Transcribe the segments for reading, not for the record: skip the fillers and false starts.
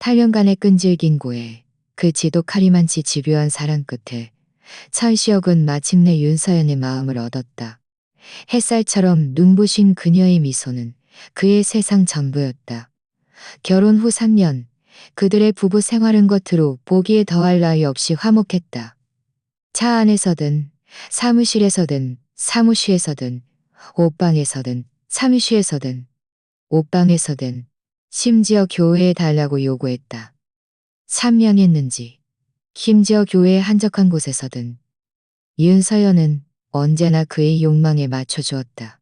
8년간의 끈질긴 고해, 그 지독하리만치 집요한 사랑 끝에 천시혁은 마침내 윤서연의 마음을 얻었다. 햇살처럼 눈부신 그녀의 미소는 그의 세상 전부였다. 결혼 후 3년, 그들의 부부 생활은 겉으로 보기에 더할 나위 없이 화목했다. 차 안에서든, 사무실에서든, 사무실에서든, 옷방에서든, 사무실에서든, 옷방에서든, 심지어 교회에 달라고 요구했다. 참명했는지, 심지어 교회의 한적한 곳에서든 윤서연은 언제나 그의 욕망에 맞춰주었다.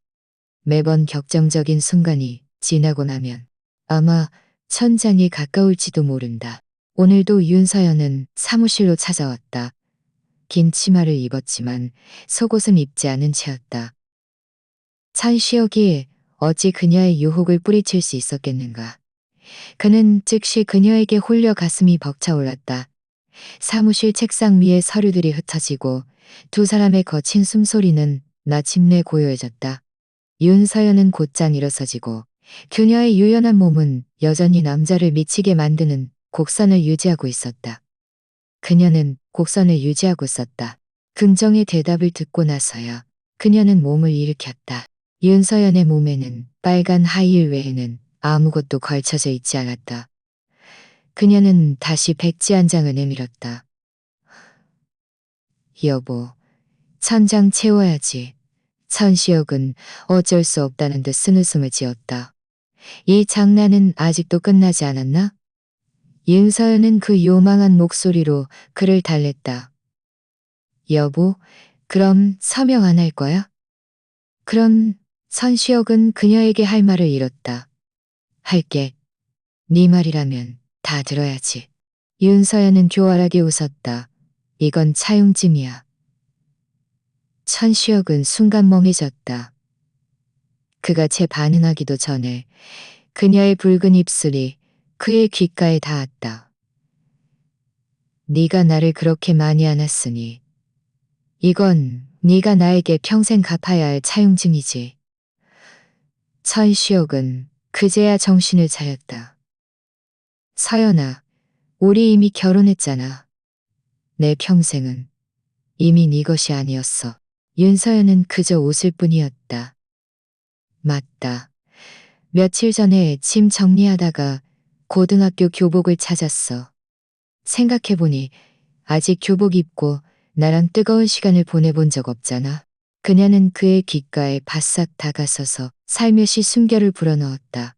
매번 격정적인 순간이 지나고 나면 아마 천장이 가까울지도 모른다. 오늘도 윤서연은 사무실로 찾아왔다. 긴 치마를 입었지만 속옷은 입지 않은 채였다. 천시혁이 어찌 그녀의 유혹을 뿌리칠 수 있었겠는가. 그는 즉시 그녀에게 홀려 가슴이 벅차올랐다. 사무실 책상 위에 서류들이 흩어지고 두 사람의 거친 숨소리는 마침내 고요해졌다. 윤서연은 곧장 일어서지고 그녀의 유연한 몸은 여전히 남자를 미치게 만드는 곡선을 유지하고 있었다. 그녀는 곡선을 유지하고 있었다. 긍정의 대답을 듣고 나서야 그녀는 몸을 일으켰다. 윤서연의 몸에는 빨간 하이힐 외에는 아무것도 걸쳐져 있지 않았다. 그녀는 다시 백지 한 장을 내밀었다. 여보, 천장 채워야지. 천시혁은 어쩔 수 없다는 듯 쓴웃음을 지었다. 이 장난은 아직도 끝나지 않았나? 윤서연은 그 요망한 목소리로 그를 달랬다. 여보, 그럼 서명 안 할 거야? 그럼 천시혁은 그녀에게 할 말을 잃었다. 할게. 네 말이라면 다 들어야지. 윤서연은 교활하게 웃었다. 이건 차용증이야. 천시혁은 순간 멍해졌다. 그가 채 반응하기도 전에 그녀의 붉은 입술이 그의 귓가에 닿았다. 네가 나를 그렇게 많이 안았으니 이건 네가 나에게 평생 갚아야 할 차용증이지. 천시혁은 그제야 정신을 차렸다. 서연아, 우리 이미 결혼했잖아. 내 평생은 이미 네 것이 아니었어. 윤서연은 그저 웃을 뿐이었다. 맞다. 며칠 전에 짐 정리하다가 고등학교 교복을 찾았어. 생각해보니 아직 교복 입고 나랑 뜨거운 시간을 보내본 적 없잖아. 그녀는 그의 귓가에 바싹 다가서서 살며시 숨결을 불어넣었다.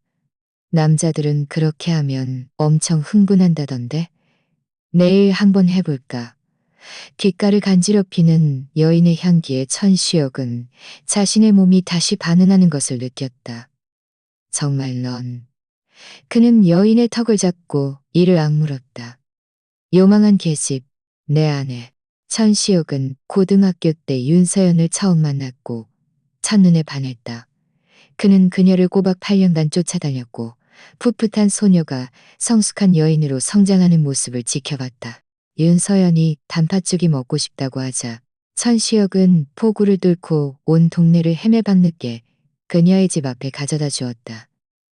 남자들은 그렇게 하면 엄청 흥분한다던데. 내일 한번 해볼까. 귓가를 간지럽히는 여인의 향기에 천시혁은 자신의 몸이 다시 반응하는 것을 느꼈다. 정말 넌. 그는 여인의 턱을 잡고 이를 악물었다. 요망한 계집, 내 아내. 천시혁은 고등학교 때 윤서연을 처음 만났고 첫눈에 반했다. 그는 그녀를 꼬박 8년간 쫓아다녔고 풋풋한 소녀가 성숙한 여인으로 성장하는 모습을 지켜봤다. 윤서연이 단팥죽이 먹고 싶다고 하자 천시혁은 포구를 뚫고 온 동네를 헤매박늦게 그녀의 집 앞에 가져다 주었다.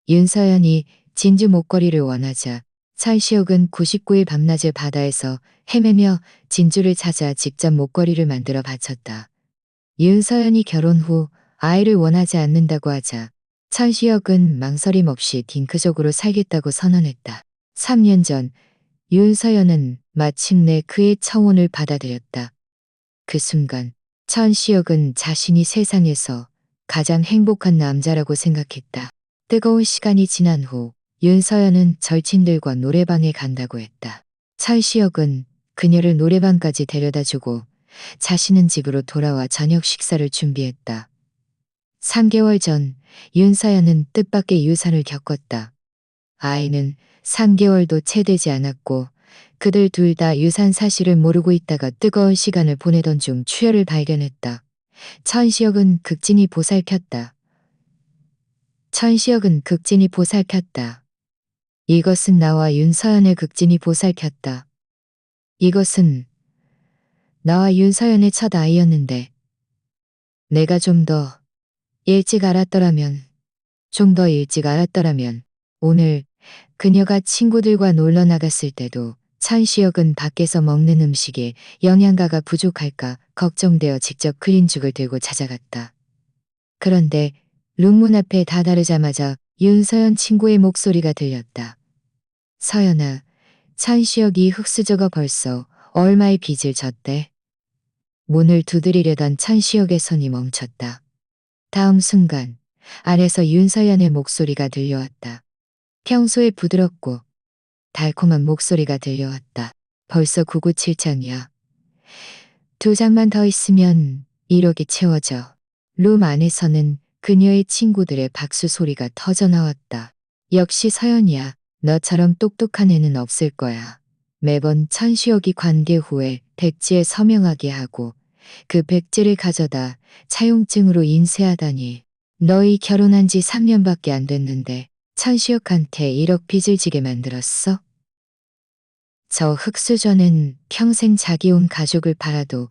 윤서연이 진주 목걸이를 원하자 천시혁은 99일 밤낮을 바다에서 헤매며 진주를 찾아 직접 목걸이를 만들어 바쳤다. 윤서연이 결혼 후 아이를 원하지 않는다고 하자 천시혁은 망설임 없이 딩크족으로 살겠다고 선언했다. 3년 전 윤서연은 마침내 그의 청혼을 받아들였다. 그 순간 천시혁은 자신이 세상에서 가장 행복한 남자라고 생각했다. 뜨거운 시간이 지난 후 윤서연은 절친들과 노래방에 간다고 했다. 천시혁은 그녀를 노래방까지 데려다주고 자신은 집으로 돌아와 저녁 식사를 준비했다. 3개월 전 윤서연은 뜻밖의 유산을 겪었다. 아이는 3개월도 채 되지 않았고 그들 둘 다 유산 사실을 모르고 있다가 뜨거운 시간을 보내던 중 출혈을 발견했다. 천시혁은 극진히 보살폈다. 천시혁은 극진히 보살폈다. 이것은 나와 윤서연의 극진히 보살폈다. 이것은 나와 윤서연의 첫 아이였는데 내가 좀 더 일찍 알았더라면, 좀 더 일찍 알았더라면 오늘 그녀가 친구들과 놀러 나갔을 때도 찬시혁은 밖에서 먹는 음식에 영양가가 부족할까 걱정되어 직접 끓인 죽을 들고 찾아갔다. 그런데 룸문 앞에 다다르자마자 윤서연 친구의 목소리가 들렸다. 서연아, 찬시혁이 흙수저가 벌써 얼마의 빚을 졌대. 문을 두드리려던 찬시혁의 손이 멈췄다. 다음 순간 안에서 윤서연의 목소리가 들려왔다. 평소에 부드럽고 달콤한 목소리가 들려왔다. 벌써 997장이야. 2장만 더 있으면 1억이 채워져. 룸 안에서는 그녀의 친구들의 박수 소리가 터져 나왔다. 역시 서연이야. 너처럼 똑똑한 애는 없을 거야. 매번 천시혁이 관계 후에 백지에 서명하게 하고 그 백지를 가져다 차용증으로 인쇄하다니. 너희 결혼한 지 3년밖에 안 됐는데 천시혁한테 1억 빚을 지게 만들었어? 저 흑수저는 평생 자기 온 가족을 팔아도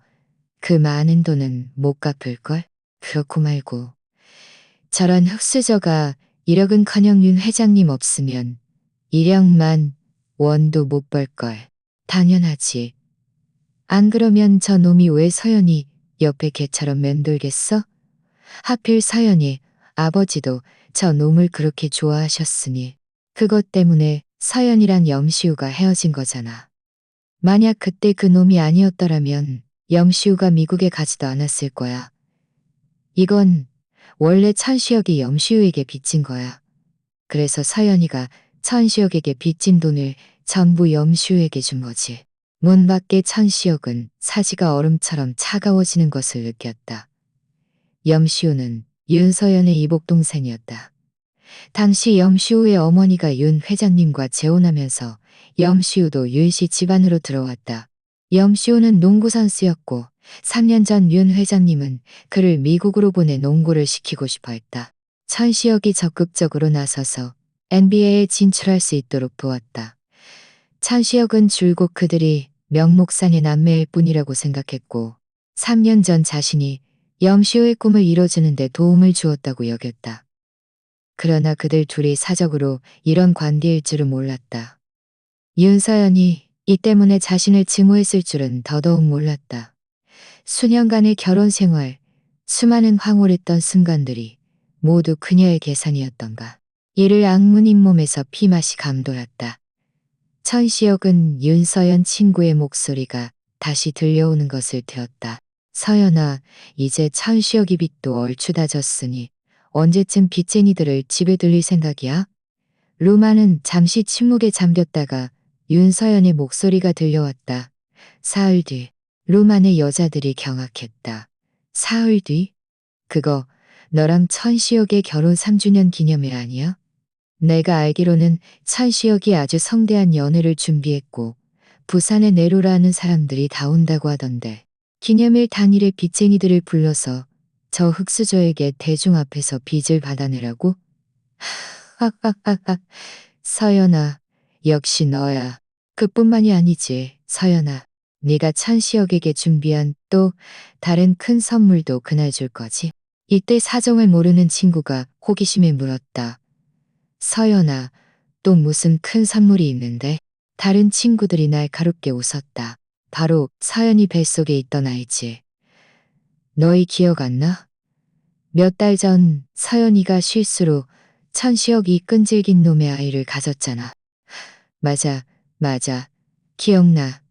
그 많은 돈은 못 갚을걸? 그렇고 말고. 저런 흑수저가 1억은커녕 윤 회장님 없으면 1억만 원도 못 벌걸. 당연하지. 안 그러면 저 놈이 왜 서연이 옆에 개처럼 맴돌겠어? 하필 서연이 아버지도 저 놈을 그렇게 좋아하셨으니 그것 때문에 서연이랑 염시우가 헤어진 거잖아. 만약 그때 그 놈이 아니었더라면 염시우가 미국에 가지도 않았을 거야. 이건 원래 천시혁이 염시우에게 빚진 거야. 그래서 서연이가 천시혁에게 빚진 돈을 전부 염시우에게 준 거지. 문 밖에 천시혁은 사지가 얼음처럼 차가워지는 것을 느꼈다. 염시우는 윤서연의 이복동생이었다. 당시 염시우의 어머니가 윤 회장님과 재혼하면서 염시우도 윤씨 집안으로 들어왔다. 염시우는 농구 선수였고 3년 전 윤 회장님은 그를 미국으로 보내 농구를 시키고 싶어 했다. 천시혁이 적극적으로 나서서 NBA에 진출할 수 있도록 도왔다. 천시혁은 줄곧 그들이 명목상의 남매일 뿐이라고 생각했고 3년 전 자신이 염시우의 꿈을 이뤄주는 데 도움을 주었다고 여겼다. 그러나 그들 둘이 사적으로 이런 관계일 줄은 몰랐다. 윤서연이 이 때문에 자신을 증오했을 줄은 더더욱 몰랐다. 수년간의 결혼 생활, 수많은 황홀했던 순간들이 모두 그녀의 계산이었던가. 이를 악문 잇몸에서 피맛이 감돌았다. 천시혁은 윤서연 친구의 목소리가 다시 들려오는 것을 들었다. 서연아, 이제 천시혁이 빚도 얼추 다 졌으니 언제쯤 빚쟁이들을 집에 들릴 생각이야? 루마는 잠시 침묵에 잠겼다가 윤서연의 목소리가 들려왔다. 사흘 뒤, 루만의 여자들이 경악했다. 사흘 뒤? 그거 너랑 천시혁의 결혼 3주년 기념일 아니야? 내가 알기로는 천시혁이 아주 성대한 연회를 준비했고 부산에 내로라는 사람들이 다 온다고 하던데 기념일 당일에 빚쟁이들을 불러서 저 흑수저에게 대중 앞에서 빚을 받아내라고? 학학학학. 서연아, 역시 너야. 그뿐만이 아니지, 서연아. 네가 천시혁에게 준비한 또 다른 큰 선물도 그날 줄 거지? 이때 사정을 모르는 친구가 호기심에 물었다. 서연아, 또 무슨 큰 선물이 있는데? 다른 친구들이 날카롭게 웃었다. 바로 서연이 뱃속에 있던 아이지. 너희 기억 안 나? 몇 달 전 서연이가 실수로 천시혁이 끈질긴 놈의 아이를 가졌잖아. 맞아, 맞아. 기억나.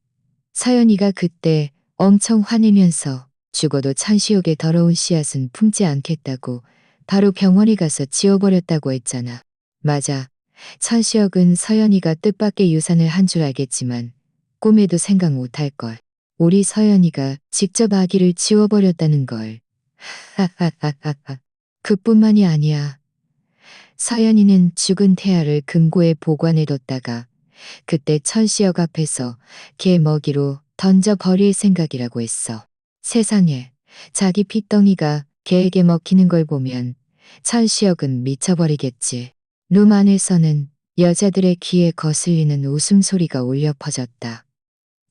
서연이가 그때 엄청 화내면서 죽어도 천시혁의 더러운 씨앗은 품지 않겠다고 바로 병원에 가서 지워버렸다고 했잖아. 맞아. 천시혁은 서연이가 뜻밖의 유산을 한 줄 알겠지만 꿈에도 생각 못할걸. 우리 서연이가 직접 아기를 지워버렸다는 걸. 하하하하하. 그뿐만이 아니야. 서연이는 죽은 태아를 금고에 보관해뒀다가 그때 천시혁 앞에서 개 먹이로 던져버릴 생각이라고 했어. 세상에 자기 핏덩이가 개에게 먹히는 걸 보면 천시혁은 미쳐버리겠지. 룸 안에서는 여자들의 귀에 거슬리는 웃음소리가 울려 퍼졌다.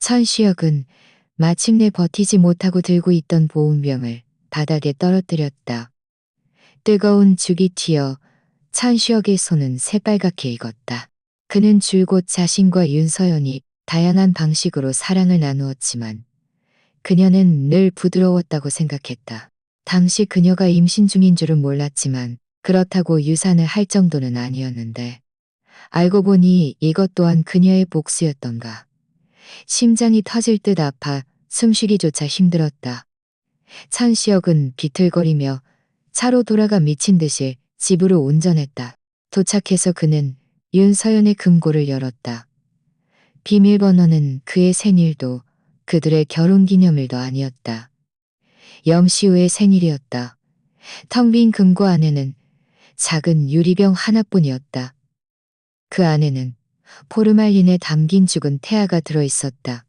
천시혁은 마침내 버티지 못하고 들고 있던 보온병을 바닥에 떨어뜨렸다. 뜨거운 죽이 튀어 천시혁의 손은 새빨갛게 익었다. 그는 줄곧 자신과 윤서연이 다양한 방식으로 사랑을 나누었지만 그녀는 늘 부드러웠다고 생각했다. 당시 그녀가 임신 중인 줄은 몰랐지만 그렇다고 유산을 할 정도는 아니었는데 알고 보니 이것 또한 그녀의 복수였던가. 심장이 터질 듯 아파 숨쉬기조차 힘들었다. 찬시혁은 비틀거리며 차로 돌아가 미친 듯이 집으로 운전했다. 도착해서 그는 윤서연의 금고를 열었다. 비밀번호는 그의 생일도 그들의 결혼기념일도 아니었다. 염시우의 생일이었다. 텅 빈 금고 안에는 작은 유리병 하나뿐이었다. 그 안에는 포르말린에 담긴 죽은 태아가 들어있었다.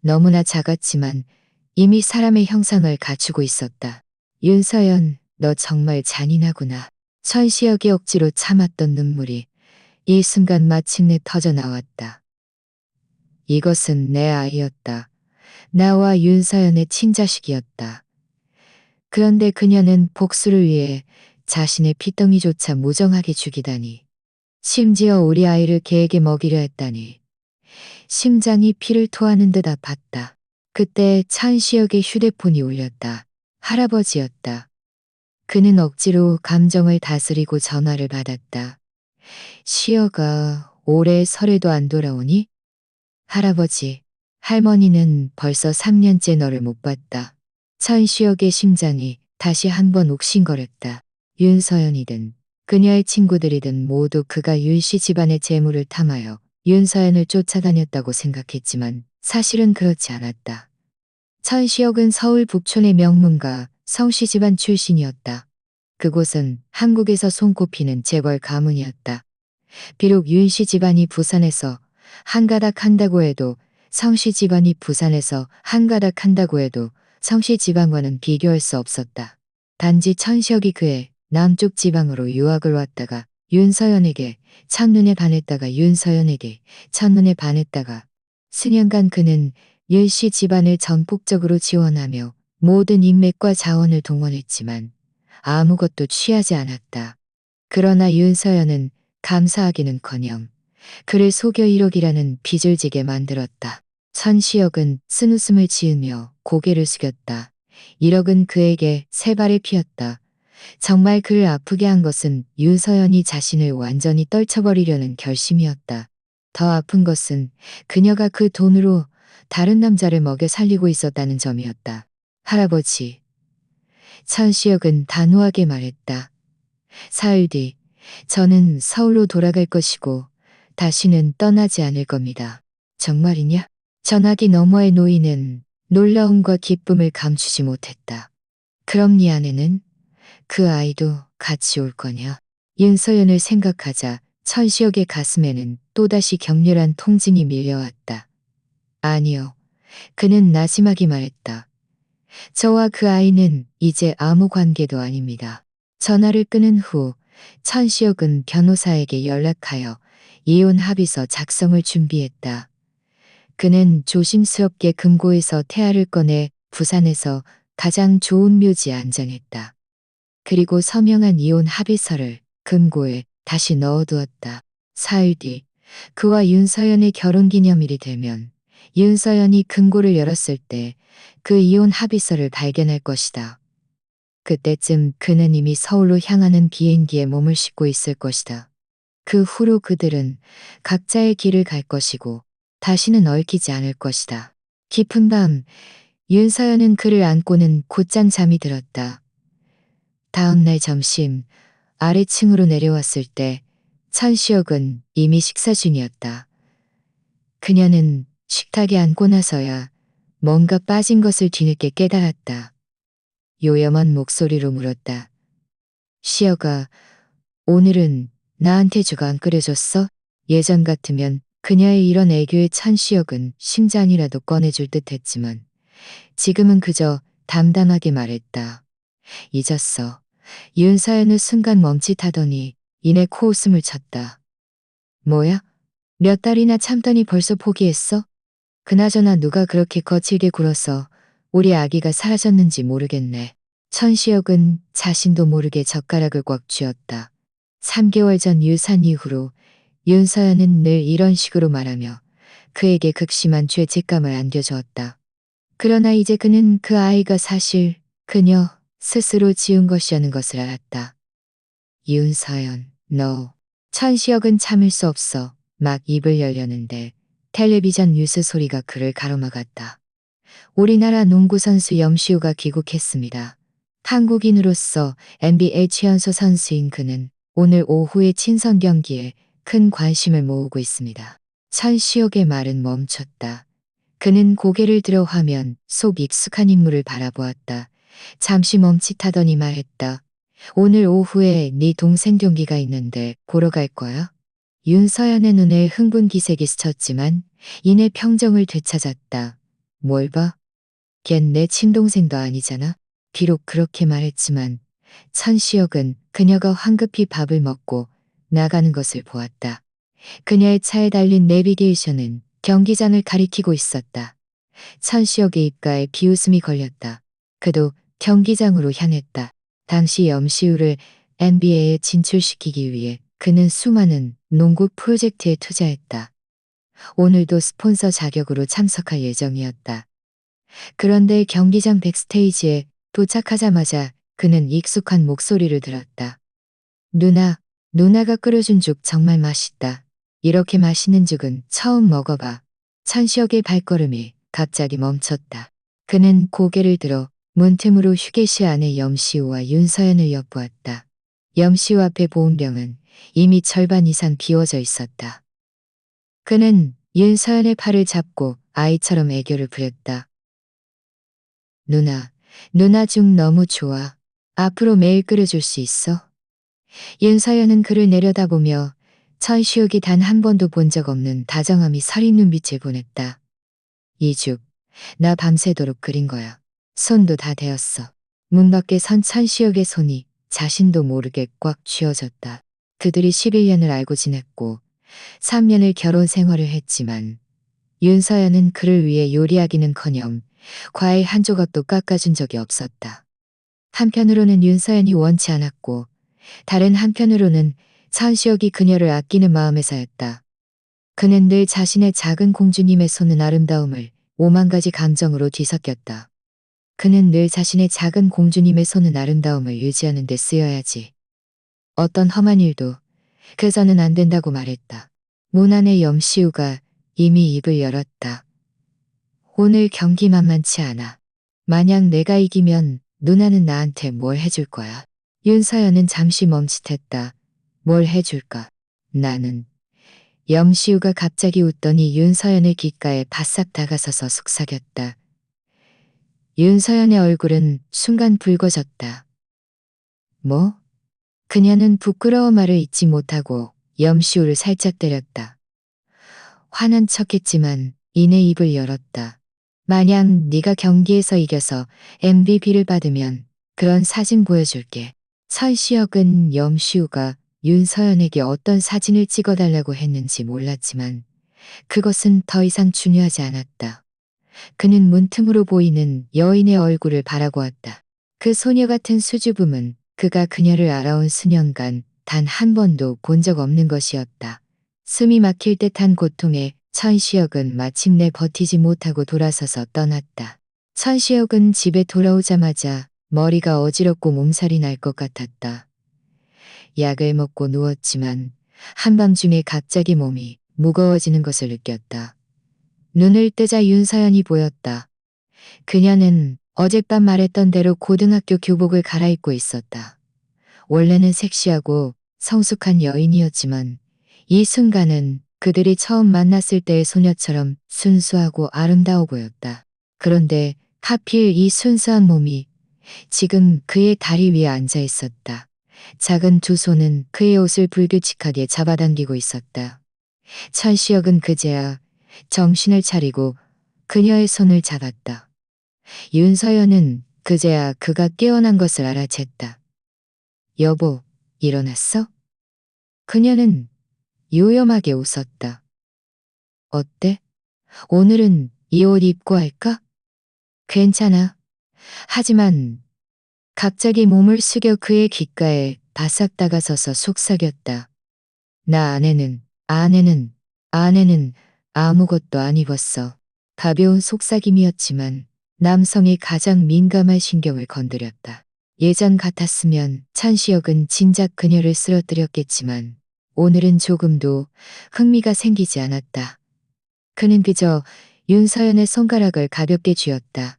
너무나 작았지만 이미 사람의 형상을 갖추고 있었다. 윤서연, 너 정말 잔인하구나. 천시혁이 억지로 참았던 눈물이 이 순간 마침내 터져 나왔다. 이것은 내 아이였다. 나와 윤서연의 친자식이었다. 그런데 그녀는 복수를 위해 자신의 피덩이조차 무정하게 죽이다니. 심지어 우리 아이를 개에게 먹이려 했다니. 심장이 피를 토하는 듯 아팠다. 그때 찬시혁의 휴대폰이 울렸다. 할아버지였다. 그는 억지로 감정을 다스리고 전화를 받았다. 시혁아, 올해 설에도 안 돌아오니? 할아버지, 할머니는 벌써 3년째 너를 못 봤다. 찬시혁의 심장이 다시 한번 욱신거렸다. 윤서연이든 그녀의 친구들이든 모두 그가 윤씨 집안의 재물을 탐하여 윤서연을 쫓아다녔다고 생각했지만 사실은 그렇지 않았다. 천시혁은 서울 북촌의 명문가 성씨 집안 출신이었다. 그곳은 한국에서 손꼽히는 재벌 가문이었다. 비록 윤씨 집안이 부산에서 한가닥 한다고 해도 성씨 집안이 부산에서 한가닥 한다고 해도 성씨 집안과는 비교할 수 없었다. 단지 천시혁이 그의 남쪽 지방으로 유학을 왔다가 윤서연에게 첫눈에 반했다가 윤서연에게 첫눈에 반했다가 수년간 그는 윤씨 집안을 전폭적으로 지원하며 모든 인맥과 자원을 동원했지만 아무것도 취하지 않았다. 그러나 윤서연은 감사하기는커녕 그를 속여 1억이라는 빚을 지게 만들었다. 천시혁은 쓴웃음을 지으며 고개를 숙였다. 1억은 그에게 새 발을 피웠다. 정말 그를 아프게 한 것은 윤서연이 자신을 완전히 떨쳐버리려는 결심이었다. 더 아픈 것은 그녀가 그 돈으로 다른 남자를 먹여 살리고 있었다는 점이었다. 할아버지. 천시혁은 단호하게 말했다. 사흘 뒤 저는 서울로 돌아갈 것이고 다시는 떠나지 않을 겁니다. 정말이냐? 전화기 너머의 노인은 놀라움과 기쁨을 감추지 못했다. 그럼 네 아내는? 그 아이도 같이 올 거냐? 윤서연을 생각하자 천시혁의 가슴에는 또다시 격렬한 통증이 밀려왔다. 아니요. 그는 나지막이 말했다. 저와 그 아이는 이제 아무 관계도 아닙니다. 전화를 끊은 후 천시혁은 변호사에게 연락하여 이혼 합의서 작성을 준비했다. 그는 조심스럽게 금고에서 태아를 꺼내 부산에서 가장 좋은 묘지에 안장했다. 그리고 서명한 이혼 합의서를 금고에 다시 넣어두었다. 사흘 뒤 그와 윤서연의 결혼기념일이 되면 윤서연이 금고를 열었을 때 그 이혼 합의서를 발견할 것이다. 그때쯤 그는 이미 서울로 향하는 비행기에 몸을 싣고 있을 것이다. 그 후로 그들은 각자의 길을 갈 것이고 다시는 얽히지 않을 것이다. 깊은 밤 윤서연은 그를 안고는 곧장 잠이 들었다. 다음 날 점심 아래층으로 내려왔을 때 천시혁은 이미 식사 중이었다. 그녀는 식탁에 앉고 나서야 뭔가 빠진 것을 뒤늦게 깨달았다. 요염한 목소리로 물었다. 시혁아, 오늘은 나한테 죽 안 끓여줬어? 예전 같으면 그녀의 이런 애교에 천시혁은 심장이라도 꺼내줄 듯 했지만 지금은 그저 담담하게 말했다. 잊었어. 윤서연은 순간 멈칫하더니 이내 코웃음을 쳤다. 뭐야? 몇 달이나 참더니 벌써 포기했어? 그나저나 누가 그렇게 거칠게 굴어서 우리 아기가 사라졌는지 모르겠네. 천시혁은 자신도 모르게 젓가락을 꽉 쥐었다. 3개월 전 유산 이후로 윤서연은 늘 이런 식으로 말하며 그에게 극심한 죄책감을 안겨주었다. 그러나 이제 그는 그 아이가 사실 그녀 스스로 지은 것이라는 것을 알았다. 윤서연, 너. 천시혁은 참을 수 없어 막 입을 열려는데 텔레비전 뉴스 소리가 그를 가로막았다. 우리나라 농구선수 염시우가 귀국했습니다. 한국인으로서 NBA 최연소 선수인 그는 오늘 오후의 친선 경기에 큰 관심을 모으고 있습니다. 천시혁의 말은 멈췄다. 그는 고개를 들어 화면 속 익숙한 인물을 바라보았다. 잠시 멈칫하더니 말했다. 오늘 오후에 네 동생 경기가 있는데 보러 갈 거야? 윤서연의 눈에 흥분 기색이 스쳤지만 이내 평정을 되찾았다. 뭘 봐? 걘 내 친동생도 아니잖아. 비록 그렇게 말했지만 천시혁은 그녀가 황급히 밥을 먹고 나가는 것을 보았다. 그녀의 차에 달린 내비게이션은 경기장을 가리키고 있었다. 천시혁의 입가에 비웃음이 걸렸다. 그도 경기장으로 향했다. 당시 염시우를 NBA에 진출시키기 위해 그는 수많은 농구 프로젝트에 투자했다. 오늘도 스폰서 자격으로 참석할 예정이었다. 그런데 경기장 백스테이지에 도착하자마자 그는 익숙한 목소리를 들었다. 누나가 끓여준 죽 정말 맛있다. 이렇게 맛있는 죽은 처음 먹어봐. 천시혁의 발걸음이 갑자기 멈췄다. 그는 고개를 들어 문틈으로 휴게실 안에 염시우와 윤서연을 엿보았다. 염시우 앞의 보온병은 이미 절반 이상 비워져 있었다. 그는 윤서연의 팔을 잡고 아이처럼 애교를 부렸다. 누나 죽 너무 좋아. 앞으로 매일 끓여줄 수 있어? 윤서연은 그를 내려다보며 천시욱이 단 한 번도 본 적 없는 다정함이 서린 눈빛을 보냈다. 이 죽, 나 밤새도록 끓인 거야. 손도 다 데었어. 문 밖에 선 천시욱의 손이 자신도 모르게 꽉 쥐어졌다. 그들이 11년을 알고 지냈고 3년을 결혼 생활을 했지만 윤서연은 그를 위해 요리하기는커녕 과일 한 조각도 깎아준 적이 없었다. 한편으로는 윤서연이 원치 않았고 다른 한편으로는 천시혁이 그녀를 아끼는 마음에서였다. 그는 늘 자신의 작은 공주님의 손은 아름다움을 5만 가지 감정으로 뒤섞였다. 그는 늘 자신의 작은 공주님의 손은 아름다움을 유지하는 데 쓰여야지. 어떤 험한 일도 그저는 안 된다고 말했다. 문 안에 염시우가 이미 입을 열었다. 오늘 경기 만만치 않아. 만약 내가 이기면 누나는 나한테 뭘 해줄 거야? 윤서연은 잠시 멈칫했다. 뭘 해줄까? 나는. 염시우가 갑자기 웃더니 윤서연의 귓가에 바싹 다가서서 속삭였다. 윤서연의 얼굴은 순간 붉어졌다. 뭐? 그녀는 부끄러워 말을 잇지 못하고 염시우를 살짝 때렸다. 화난 척했지만 이내 입을 열었다. 만약 네가 경기에서 이겨서 MVP를 받으면 그런 사진 보여줄게. 천시혁은 염시우가 윤서연에게 어떤 사진을 찍어달라고 했는지 몰랐지만 그것은 더 이상 중요하지 않았다. 그는 문틈으로 보이는 여인의 얼굴을 바라보았다. 그 소녀 같은 수줍음은 그가 그녀를 알아온 수년간 단 한 번도 본 적 없는 것이었다. 숨이 막힐 듯한 고통에 천시혁은 마침내 버티지 못하고 돌아서서 떠났다. 천시혁은 집에 돌아오자마자 머리가 어지럽고 몸살이 날 것 같았다. 약을 먹고 누웠지만 한밤중에 갑자기 몸이 무거워지는 것을 느꼈다. 눈을 뜨자 윤서연이 보였다. 그녀는 어젯밤 말했던 대로 고등학교 교복을 갈아입고 있었다. 원래는 섹시하고 성숙한 여인이었지만 이 순간은 그들이 처음 만났을 때의 소녀처럼 순수하고 아름다워 보였다. 그런데 하필 이 순수한 몸이 지금 그의 다리 위에 앉아 있었다. 작은 두 손은 그의 옷을 불규칙하게 잡아당기고 있었다. 천시혁은 그제야 정신을 차리고 그녀의 손을 잡았다. 윤서연은 그제야 그가 깨어난 것을 알아챘다. 여보, 일어났어? 그녀는 요염하게 웃었다. 어때? 오늘은 이 옷 입고 할까? 괜찮아. 하지만 갑자기 몸을 숙여 그의 귓가에 바싹 다가서서 속삭였다. 나 안에는 아내는 아무것도 안 입었어. 가벼운 속삭임이었지만 남성의 가장 민감한 신경을 건드렸다. 예전 같았으면 찬시혁은 진작 그녀를 쓰러뜨렸겠지만 오늘은 조금도 흥미가 생기지 않았다. 그는 그저 윤서연의 손가락을 가볍게 쥐었다.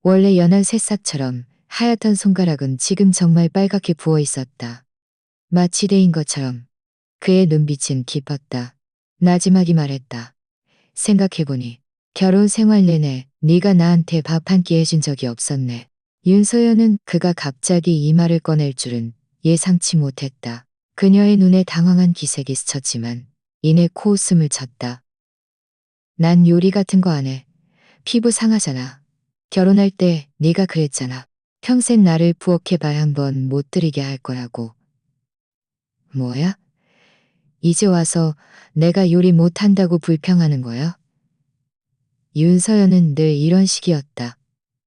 원래 연한 새싹처럼 하얗던 손가락은 지금 정말 빨갛게 부어 있었다. 마치 데인 것처럼. 그의 눈빛은 깊었다. 나지막이 말했다. 생각해보니 결혼 생활 내내 네가 나한테 밥 한 끼 해준 적이 없었네. 윤서연은 그가 갑자기 이 말을 꺼낼 줄은 예상치 못했다. 그녀의 눈에 당황한 기색이 스쳤지만 이내 코웃음을 쳤다. 난 요리 같은 거 안 해. 피부 상하잖아. 결혼할 때 네가 그랬잖아. 평생 나를 부엌에 한번 못 들이게 할 거라고. 뭐야? 이제 와서 내가 요리 못한다고 불평하는 거야? 윤서연은 늘 이런 식이었다.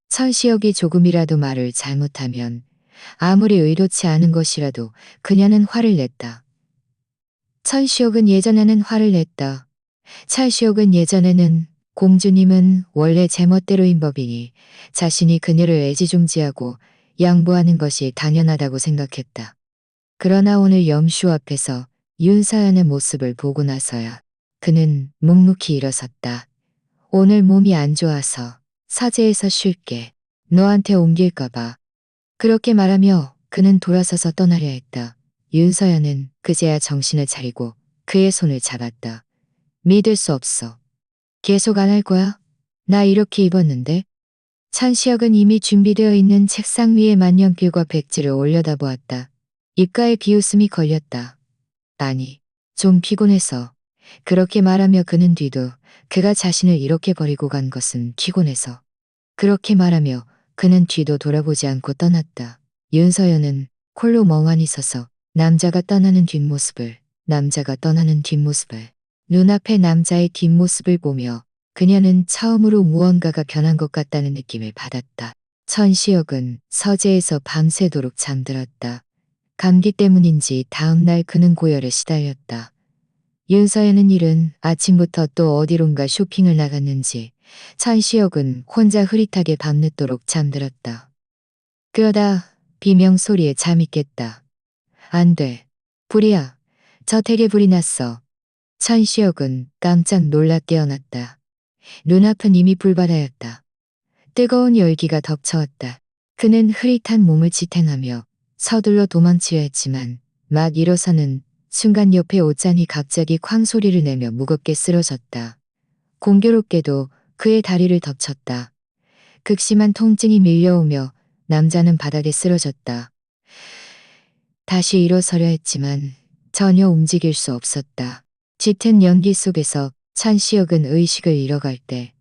천시혁이 조금이라도 말을 잘못하면 아무리 의도치 않은 것이라도 그녀는 화를 냈다. 천시혁은 예전에는 화를 냈다. 찰시혁은 예전에는 공주님은 원래 제멋대로인 법이니 자신이 그녀를 애지중지하고 양보하는 것이 당연하다고 생각했다. 그러나 오늘 염슈 앞에서 윤서연의 모습을 보고 나서야 그는 묵묵히 일어섰다. 오늘 몸이 안 좋아서 사제에서 쉴게. 너한테 옮길까봐. 그렇게 말하며 그는 돌아서서 떠나려 했다. 윤서연은 그제야 정신을 차리고 그의 손을 잡았다. 믿을 수 없어. 계속 안 할 거야? 나 이렇게 입었는데? 찬시혁은 이미 준비되어 있는 책상 위에 만년필과 백지를 올려다보았다. 입가에 비웃음이 걸렸다. 아니, 좀 피곤해서. 그렇게 말하며 그는 뒤도 그가 자신을 이렇게 버리고 간 것은 피곤해서. 그렇게 말하며 그는 뒤도 돌아보지 않고 떠났다. 윤서연은 홀로 멍하니 서서 남자가 떠나는 뒷모습을 눈앞의 남자의 뒷모습을 보며 그녀는 처음으로 무언가가 변한 것 같다는 느낌을 받았다. 천시혁은 서재에서 밤새도록 잠들었다. 감기 때문인지 다음날 그는 고열에 시달렸다. 윤서연은 이른 아침부터 또 어디론가 쇼핑을 나갔는지 천시혁은 혼자 흐릿하게 밤늦도록 잠들었다. 그러다 비명 소리에 잠이 깼다. 안 돼. 불이야. 저택에 불이 났어. 천시혁은 깜짝 놀라 깨어났다. 눈앞은 이미 불바다였다. 뜨거운 열기가 덮쳐왔다. 그는 흐릿한 몸을 지탱하며 서둘러 도망치려 했지만 막 일어서는 순간 옆에 옷잔이 갑자기 쾅 소리를 내며 무겁게 쓰러졌다. 공교롭게도 그의 다리를 덮쳤다. 극심한 통증이 밀려오며 남자는 바닥에 쓰러졌다. 다시 일어서려 했지만 전혀 움직일 수 없었다. 짙은 연기 속에서 천시혁은 의식을 잃어갈 때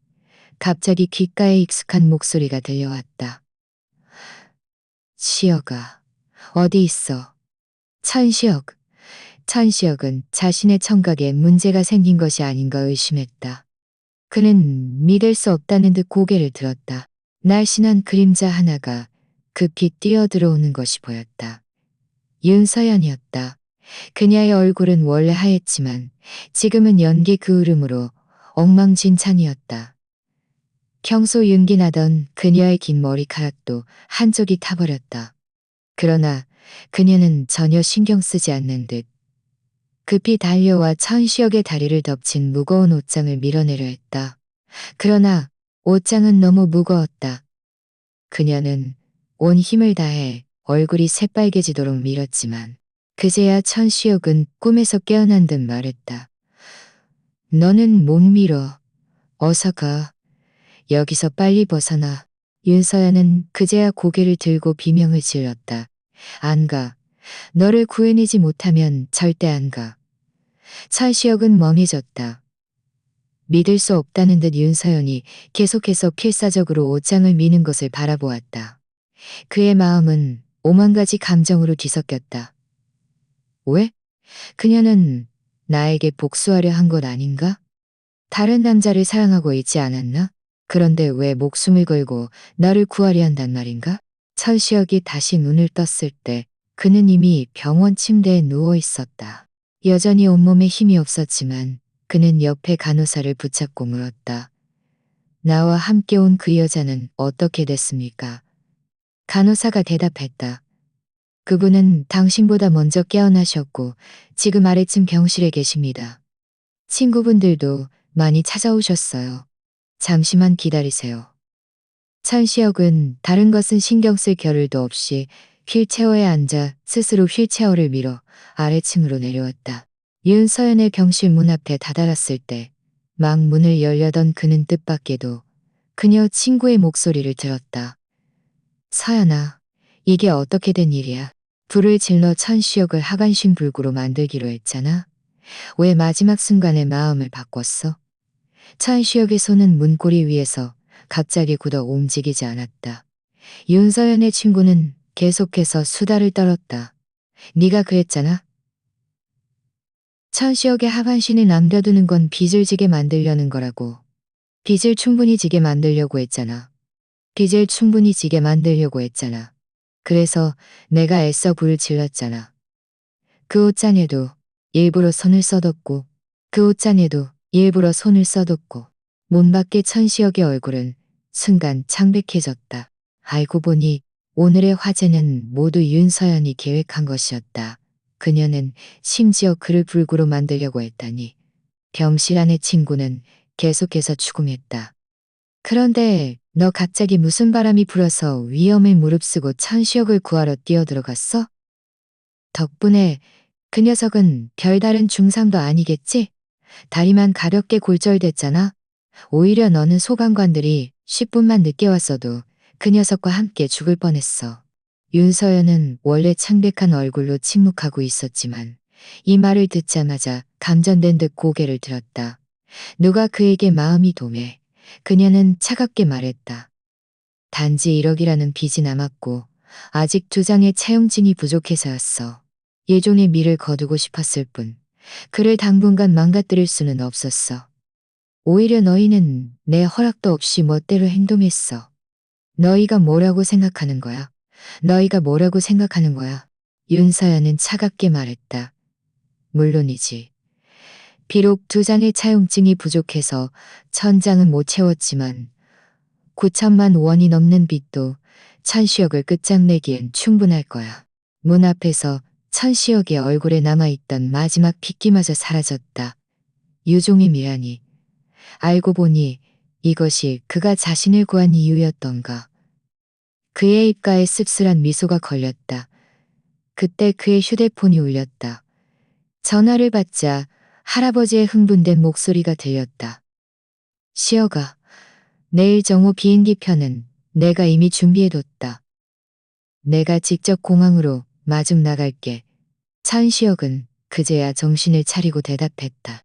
갑자기 귓가에 익숙한 목소리가 들려왔다. 시혁아, 어디 있어? 천시혁. 천시혁은 자신의 청각에 문제가 생긴 것이 아닌가 의심했다. 그는 믿을 수 없다는 듯 고개를 들었다. 날씬한 그림자 하나가 급히 뛰어들어오는 것이 보였다. 윤서연이었다. 그녀의 얼굴은 원래 하였지만 지금은 연기 그을음으로 엉망진창이었다. 평소 윤기나던 그녀의 긴 머리카락도 한쪽이 타버렸다. 그러나 그녀는 전혀 신경 쓰지 않는 듯 급히 달려와 천시혁의 다리를 덮친 무거운 옷장을 밀어내려 했다. 그러나 옷장은 너무 무거웠다. 그녀는 온 힘을 다해 얼굴이 새빨개지도록 밀었지만 그제야 천시혁은 꿈에서 깨어난 듯 말했다. 너는 못 밀어. 어서 가. 여기서 빨리 벗어나. 윤서연은 그제야 고개를 들고 비명을 질렀다. 안 가. 너를 구해내지 못하면 절대 안 가. 천시혁은 멍해졌다. 믿을 수 없다는 듯 윤서연이 계속해서 필사적으로 옷장을 미는 것을 바라보았다. 그의 마음은 오만 가지 감정으로 뒤섞였다. 왜? 그녀는 나에게 복수하려 한 것 아닌가? 다른 남자를 사랑하고 있지 않았나? 그런데 왜 목숨을 걸고 나를 구하려 한단 말인가? 천시혁이 다시 눈을 떴을 때 그는 이미 병원 침대에 누워 있었다. 여전히 온몸에 힘이 없었지만 그는 옆에 간호사를 붙잡고 물었다. 나와 함께 온 그 여자는 어떻게 됐습니까? 간호사가 대답했다. 그분은 당신보다 먼저 깨어나셨고 지금 아래층 병실에 계십니다. 친구분들도 많이 찾아오셨어요. 잠시만 기다리세요. 찬시혁은 다른 것은 신경 쓸 겨를도 없이 휠체어에 앉아 스스로 휠체어를 밀어 아래층으로 내려왔다. 윤서연의 병실 문 앞에 다다랐을 때 막 문을 열려던 그는 뜻밖에도 그녀 친구의 목소리를 들었다. 서연아, 이게 어떻게 된 일이야? 불을 질러 천시혁을 하간신불구로 만들기로 했잖아. 왜 마지막 순간에 마음을 바꿨어? 천시혁의 손은 문고리 위에서 갑자기 굳어 움직이지 않았다. 윤서연의 친구는 계속해서 수다를 떨었다. 네가 그랬잖아. 천시혁의 하반신을 남겨두는 건 빚을 지게 만들려는 거라고. 빚을 충분히 지게 만들려고 했잖아. 빚을 충분히 지게 만들려고 했잖아. 그래서 내가 애써 불을 질렀잖아. 그 옷잔에도 일부러 손을 써뒀고 그 옷잔에도 일부러 손을 써뒀고 문 밖의 천시혁의 얼굴은 순간 창백해졌다. 알고 보니 오늘의 화제는 모두 윤서연이 계획한 것이었다. 그녀는 심지어 그를 불구로 만들려고 했다니. 병실 안의 친구는 계속해서 추궁했다. 그런데 너 갑자기 무슨 바람이 불어서 위험에 무릅쓰고 천시혁을 구하러 뛰어들어갔어? 덕분에 그 녀석은 별다른 중상도 아니겠지? 다리만 가볍게 골절됐잖아. 오히려 너는 소방관들이 10분만 늦게 왔어도 그 녀석과 함께 죽을 뻔했어. 윤서연은 원래 창백한 얼굴로 침묵하고 있었지만 이 말을 듣자마자 감전된 듯 고개를 들었다. 누가 그에게 마음이 도매. 그녀는 차갑게 말했다. 단지 1억이라는 빚이 남았고 아직 2장의 차용증이 부족해서였어. 예종의 미를 거두고 싶었을 뿐 그를 당분간 망가뜨릴 수는 없었어. 오히려 너희는 내 허락도 없이 멋대로 행동했어. 너희가 뭐라고 생각하는 거야? 너희가 뭐라고 생각하는 거야? 윤서연은 차갑게 말했다. 물론이지. 비록 2장의 차용증이 부족해서 1000장은 못 채웠지만 9천만 원이 넘는 빚도 천시혁을 끝장내기엔 충분할 거야. 문 앞에서 천시혁의 얼굴에 남아있던 마지막 핏기마저 사라졌다. 유종의 미안이. 알고 보니 이것이 그가 자신을 구한 이유였던가. 그의 입가에 씁쓸한 미소가 걸렸다. 그때 그의 휴대폰이 울렸다. 전화를 받자 할아버지의 흥분된 목소리가 들렸다. 시혁아, 내일 정오 비행기표는 내가 이미 준비해뒀다. 내가 직접 공항으로 마중 나갈게. 천시혁은 그제야 정신을 차리고 대답했다.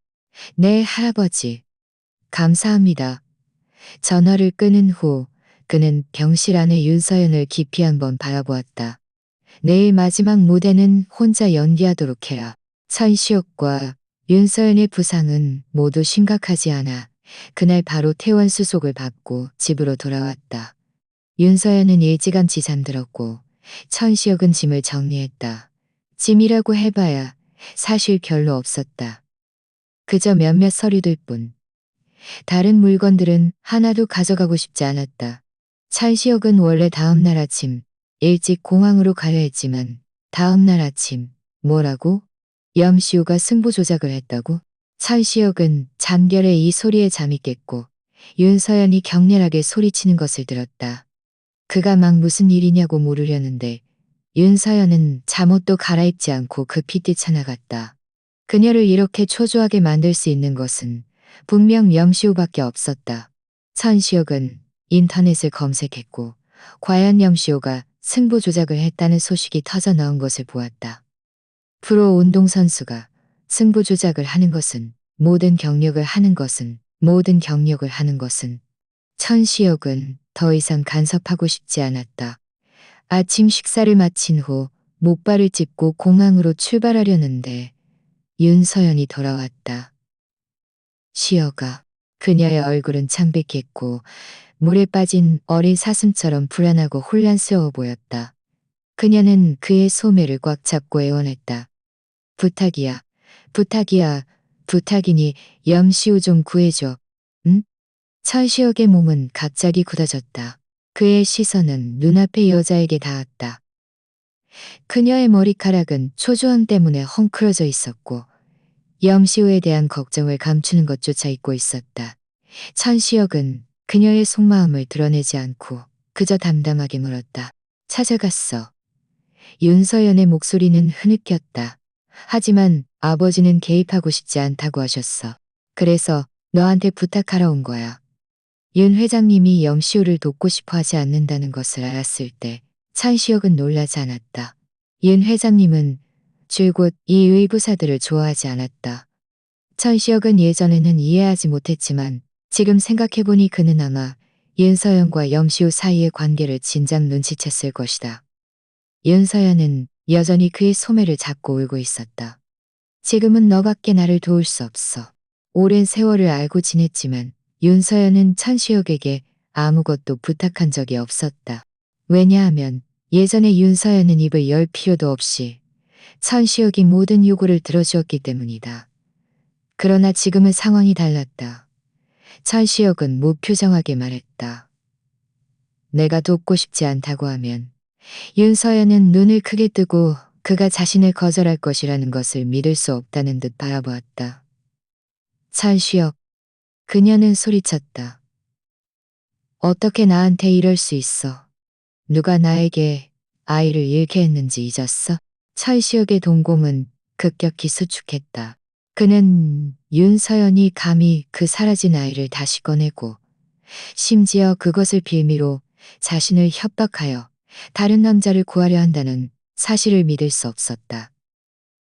네, 할아버지. 감사합니다. 전화를 끊은 후 그는 병실 안에 윤서연을 깊이 한번 바라보았다. 내일 마지막 무대는 혼자 연기하도록 해라. 천시혁과 윤서연의 부상은 모두 심각하지 않아 그날 바로 퇴원 수속을 받고 집으로 돌아왔다. 윤서연은 일찌감치 잠들었고 천시혁은 짐을 정리했다. 짐이라고 해봐야 사실 별로 없었다. 그저 몇몇 서류들 뿐. 다른 물건들은 하나도 가져가고 싶지 않았다. 천시혁은 원래 다음날 아침 일찍 공항으로 가야 했지만 다음날 아침 뭐라고? 염시우가 승부 조작을 했다고? 천시혁은 잠결에 이 소리에 잠이 깼고 윤서연이 격렬하게 소리치는 것을 들었다. 그가 막 무슨 일이냐고 물으려는데 윤서연은 잠옷도 갈아입지 않고 급히 뛰쳐나갔다. 그녀를 이렇게 초조하게 만들 수 있는 것은 분명 염시우밖에 없었다. 천시혁은 인터넷을 검색했고 과연 염시우가 승부 조작을 했다는 소식이 터져 나온 것을 보았다. 프로 운동선수가 승부 조작을 하는 것은 모든 경력을 하는 것은 천시혁은 더 이상 간섭하고 싶지 않았다. 아침 식사를 마친 후 목발을 짚고 공항으로 출발하려는데 윤서연이 돌아왔다. 시혁아. 그녀의 얼굴은 창백했고 물에 빠진 어린 사슴처럼 불안하고 혼란스러워 보였다. 그녀는 그의 소매를 꽉 잡고 애원했다. 부탁이야. 부탁이야. 부탁이니 영시우 좀 구해줘. 응? 천시혁의 몸은 갑자기 굳어졌다. 그의 시선은 눈앞의 여자에게 닿았다. 그녀의 머리카락은 초조함 때문에 헝클어져 있었고 영시우에 대한 걱정을 감추는 것조차 잊고 있었다. 천시혁은 그녀의 속마음을 드러내지 않고 그저 담담하게 물었다. 찾아갔어. 윤서연의 목소리는 흐느꼈다. 하지만 아버지는 개입하고 싶지 않다고 하셨어. 그래서 너한테 부탁하러 온 거야. 윤 회장님이 영시우를 돕고 싶어 하지 않는다는 것을 알았을 때 천시혁은 놀라지 않았다. 윤 회장님은 줄곧 이 의구사들을 좋아하지 않았다. 천시혁은 예전에는 이해하지 못했지만 지금 생각해보니 그는 아마 윤서연과 영시우 사이의 관계를 진작 눈치챘을 것이다. 윤서연은 여전히 그의 소매를 잡고 울고 있었다. 지금은 너밖에 나를 도울 수 없어. 오랜 세월을 알고 지냈지만 윤서연은 천시혁에게 아무것도 부탁한 적이 없었다. 왜냐하면 예전에 윤서연은 입을 열 필요도 없이 천시혁이 모든 요구를 들어주었기 때문이다. 그러나 지금은 상황이 달랐다. 천시혁은 무표정하게 말했다. 내가 돕고 싶지 않다고 하면 윤서연은 눈을 크게 뜨고 그가 자신을 거절할 것이라는 것을 믿을 수 없다는 듯 바라보았다. 천시혁, 그녀는 소리쳤다. 어떻게 나한테 이럴 수 있어? 누가 나에게 아이를 잃게 했는지 잊었어? 천시혁의 동공은 급격히 수축했다. 그는 윤서연이 감히 그 사라진 아이를 다시 꺼내고 심지어 그것을 빌미로 자신을 협박하여 다른 남자를 구하려 한다는 사실을 믿을 수 없었다.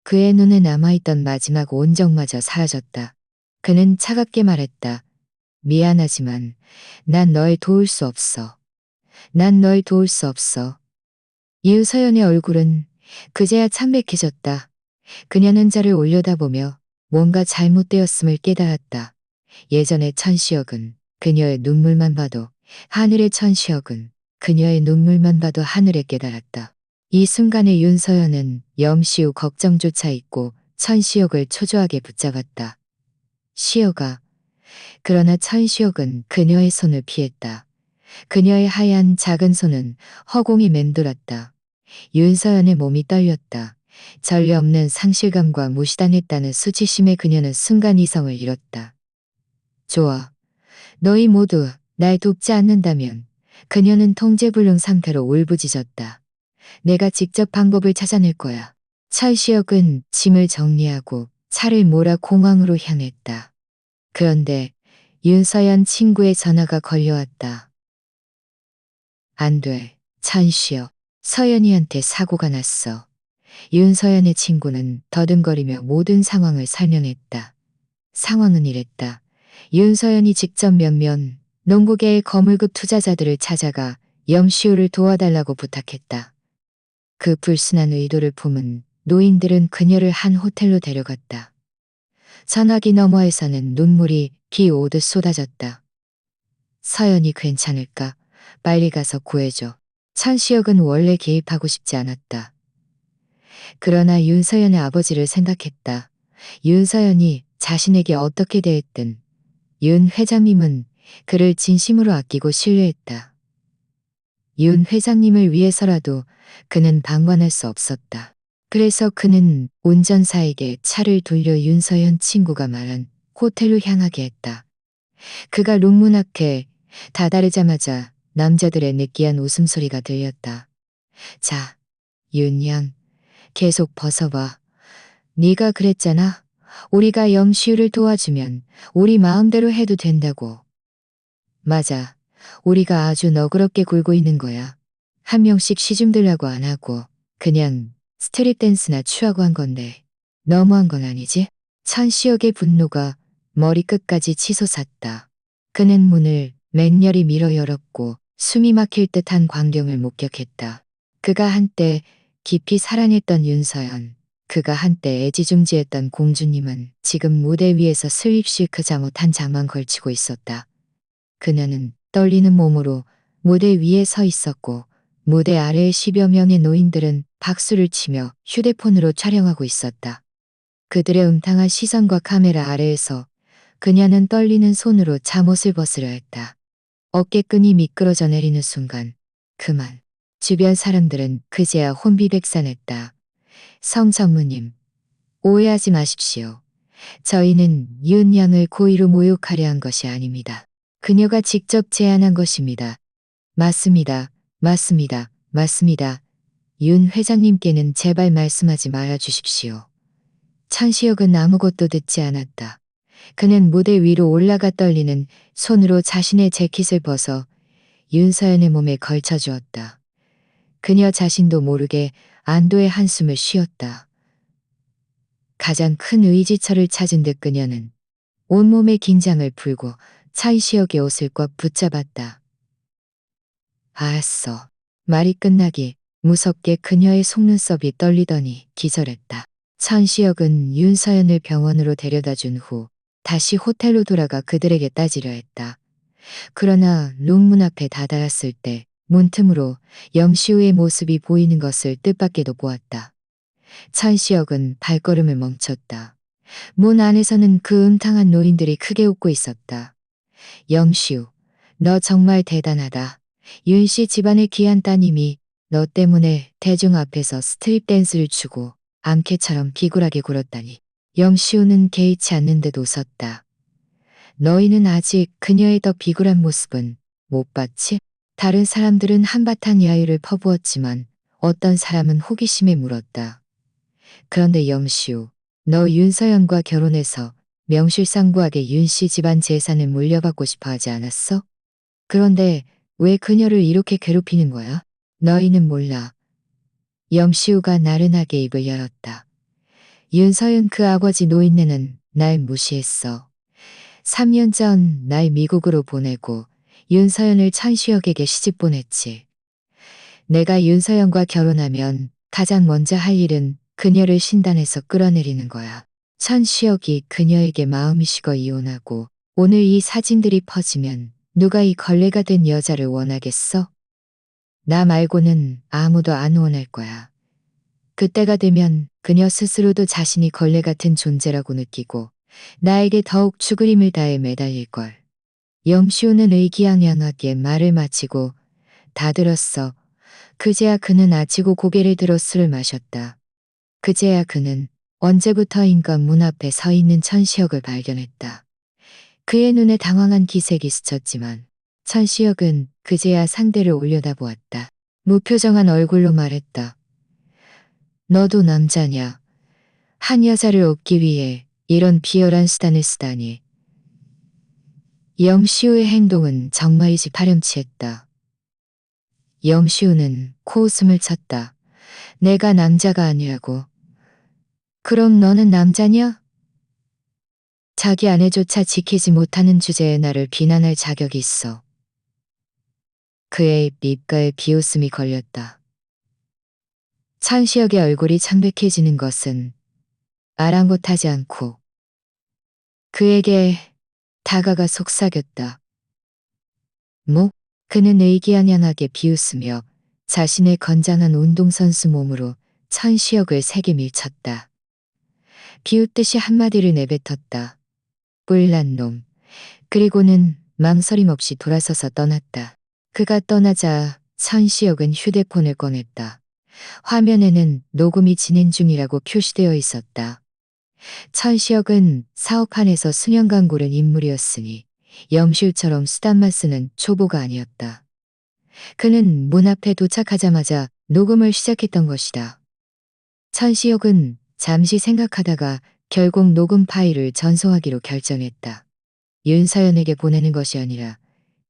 그의 눈에 남아있던 마지막 온정마저 사라졌다. 그는 차갑게 말했다. 미안하지만 난 널 도울 수 없어. 난 널 도울 수 없어. 윤서연의 얼굴은 그제야 창백해졌다. 그녀는 자를 올려다보며 뭔가 잘못되었음을 깨달았다. 예전의 천시혁은 그녀의 눈물만 봐도 하늘의 천시혁은 그녀의 눈물만 봐도 하늘에 깨달았다. 이 순간에 윤서연은 영시우 걱정조차 잊고 천시혁을 초조하게 붙잡았다. 시혁아. 그러나 천시혁은 그녀의 손을 피했다. 그녀의 하얀 작은 손은 허공에 맴돌았다. 윤서연의 몸이 떨렸다. 전례 없는 상실감과 무시당했다는 수치심에 그녀는 순간 이성을 잃었다. 좋아. 너희 모두 날 돕지 않는다면 그녀는 통제불능 상태로 울부짖었다. 내가 직접 방법을 찾아낼 거야. 천시혁은 짐을 정리하고 차를 몰아 공항으로 향했다. 그런데 윤서연 친구의 전화가 걸려왔다. 안 돼. 천시혁. 서연이한테 사고가 났어. 윤서연의 친구는 더듬거리며 모든 상황을 설명했다. 상황은 이랬다. 윤서연이 직접 몇몇 농구계의 거물급 투자자들을 찾아가 영시우를 도와달라고 부탁했다. 그 불순한 의도를 품은 노인들은 그녀를 한 호텔로 데려갔다. 전화기 너머에서는 눈물이 비 오듯 쏟아졌다. 서연이 괜찮을까? 빨리 가서 구해줘. 천시혁은 원래 개입하고 싶지 않았다. 그러나 윤서연의 아버지를 생각했다. 윤서연이 자신에게 어떻게 대했든 윤 회장님은 그를 진심으로 아끼고 신뢰했다. 윤 회장님을 위해서라도 그는 방관할 수 없었다. 그래서 그는 운전사에게 차를 돌려 윤서연 친구가 말한 호텔로 향하게 했다. 그가 룸문 앞에 다다르자마자 남자들의 느끼한 웃음소리가 들렸다. 자, 윤양, 계속 벗어봐. 네가 그랬잖아. 우리가 영시우를 도와주면 우리 마음대로 해도 된다고. 맞아. 우리가 아주 너그럽게 굴고 있는 거야. 한 명씩 시중 들라고 안 하고 그냥 스트릿 댄스나 취하고 한 건데 너무한 건 아니지? 천시혁의 분노가 머리끝까지 치솟았다. 그는 문을 맹렬히 밀어 열었고 숨이 막힐 듯한 광경을 목격했다. 그가 한때 깊이 사랑했던 윤서연, 그가 한때 애지중지했던 공주님은 지금 무대 위에서 슬립 실크 잠옷 한 장만 걸치고 있었다. 그녀는 떨리는 몸으로 무대 위에 서 있었고 무대 아래의 10여 명의 노인들은 박수를 치며 휴대폰으로 촬영하고 있었다. 그들의 음탕한 시선과 카메라 아래에서 그녀는 떨리는 손으로 잠옷을 벗으려 했다. 어깨끈이 미끄러져 내리는 순간 그만. 주변 사람들은 그제야 혼비백산했다. 성전무님, 오해하지 마십시오. 저희는 윤 양을 고의로 모욕하려 한 것이 아닙니다. 그녀가 직접 제안한 것입니다. 맞습니다. 맞습니다. 맞습니다. 윤 회장님께는 제발 말씀하지 말아 주십시오. 천시혁은 아무것도 듣지 않았다. 그는 무대 위로 올라가 떨리는 손으로 자신의 재킷을 벗어 윤서연의 몸에 걸쳐 주었다. 그녀 자신도 모르게 안도의 한숨을 쉬었다. 가장 큰 의지처를 찾은 듯 그녀는 온몸의 긴장을 풀고 천시혁의 옷을 꽉 붙잡았다. 알았어. 말이 끝나기 무섭게 그녀의 속눈썹이 떨리더니 기절했다. 천시혁은 윤서연을 병원으로 데려다 준 후 다시 호텔로 돌아가 그들에게 따지려 했다. 그러나 룸문 앞에 다다랐을 때 문틈으로 영시우의 모습이 보이는 것을 뜻밖에도 보았다. 천시혁은 발걸음을 멈췄다. 문 안에서는 그 음탕한 노인들이 크게 웃고 있었다. 영시우, 너 정말 대단하다. 윤씨 집안의 귀한 따님이 너 때문에 대중 앞에서 스트립 댄스를 추고 암캐처럼 비굴하게 굴었다니. 영시우는 개의치 않는 듯 웃었다. 너희는 아직 그녀의 더 비굴한 모습은 못 봤지? 다른 사람들은 한바탕 야유를 퍼부었지만 어떤 사람은 호기심에 물었다. 그런데 영시우, 너 윤서연과 결혼해서 명실상부하게 윤씨 집안 재산을 물려받고 싶어 하지 않았어? 그런데 왜 그녀를 이렇게 괴롭히는 거야? 너희는 몰라. 영시우가 나른하게 입을 열었다. 윤서연 그 아버지 노인네는 날 무시했어. 3년 전 날 미국으로 보내고 윤서연을 천시혁에게 시집 보냈지. 내가 윤서연과 결혼하면 가장 먼저 할 일은 그녀를 신단에서 끌어내리는 거야. 천시혁이 그녀에게 마음이 식어 이혼하고 오늘 이 사진들이 퍼지면 누가 이 걸레가 된 여자를 원하겠어? 나 말고는 아무도 안 원할 거야. 그때가 되면 그녀 스스로도 자신이 걸레 같은 존재라고 느끼고 나에게 더욱 죽을 힘을 다해 매달릴걸. 영시우는 의기양양하게 말을 마치고 다 들었어. 그제야 그는 아치고 고개를 들어 술을 마셨다. 그제야 그는 언제부터인가 문 앞에 서 있는 천시혁을 발견했다. 그의 눈에 당황한 기색이 스쳤지만 천시혁은 그제야 상대를 올려다보았다. 무표정한 얼굴로 말했다. 너도 남자냐? 한 여자를 얻기 위해 이런 비열한 수단을 쓰다니. 영시우의 행동은 정말이지 파렴치했다. 영시우는 코웃음을 쳤다. 내가 남자가 아니라고. 그럼 너는 남자냐? 자기 아내조차 지키지 못하는 주제에 나를 비난할 자격이 있어. 그의 입가에 비웃음이 걸렸다. 천시혁의 얼굴이 창백해지는 것은 아랑곳하지 않고 그에게 다가가 속삭였다. 뭐? 그는 의기양양하게 비웃으며 자신의 건장한 운동선수 몸으로 천시혁을 세게 밀쳤다. 비웃듯이 한마디를 내뱉었다. 뿔난 놈. 그리고는 망설임 없이 돌아서서 떠났다. 그가 떠나자 천시혁은 휴대폰을 꺼냈다. 화면에는 녹음이 진행 중이라고 표시되어 있었다. 천시혁은 사업판에서 수년간 고른 인물이었으니 영실처럼 수단만 쓰는 초보가 아니었다. 그는 문 앞에 도착하자마자 녹음을 시작했던 것이다. 천시혁은 잠시 생각하다가 결국 녹음 파일을 전송하기로 결정했다. 윤서연에게 보내는 것이 아니라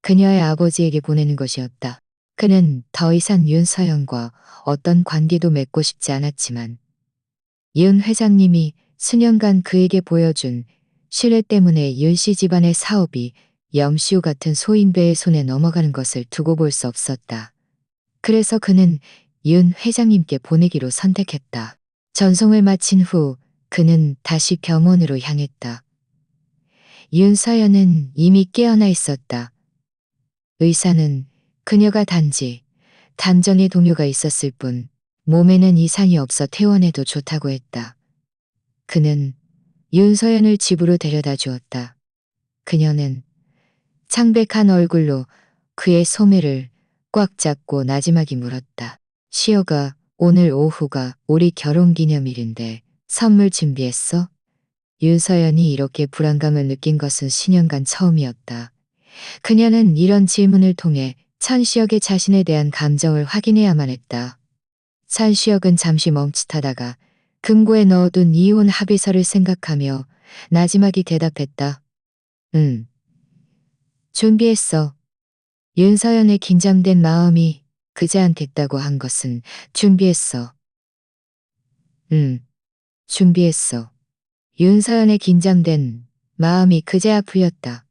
그녀의 아버지에게 보내는 것이었다. 그는 더 이상 윤서연과 어떤 관계도 맺고 싶지 않았지만 윤 회장님이 수년간 그에게 보여준 신뢰 때문에 윤씨 집안의 사업이 영시우 같은 소인배의 손에 넘어가는 것을 두고 볼 수 없었다. 그래서 그는 윤 회장님께 보내기로 선택했다. 전송을 마친 후 그는 다시 병원으로 향했다. 윤서연은 이미 깨어나 있었다. 의사는 그녀가 단지 단전의 동요가 있었을 뿐 몸에는 이상이 없어 퇴원해도 좋다고 했다. 그는 윤서연을 집으로 데려다 주었다. 그녀는 창백한 얼굴로 그의 소매를 꽉 잡고 나지막이 물었다. 시어가 오늘 오후가 우리 결혼기념일인데 선물 준비했어? 윤서연이 이렇게 불안감을 느낀 것은 10년간 처음이었다. 그녀는 이런 질문을 통해 천시혁의 자신에 대한 감정을 확인해야만 했다. 천시혁은 잠시 멈칫하다가 금고에 넣어둔 이혼 합의서를 생각하며 나지막이 대답했다. 응. 준비했어. 윤서연의 긴장된 마음이 그제한댔다고 한 것은 준비했어. 응. 준비했어. 윤서연의 긴장된 마음이 그제야 풀렸다.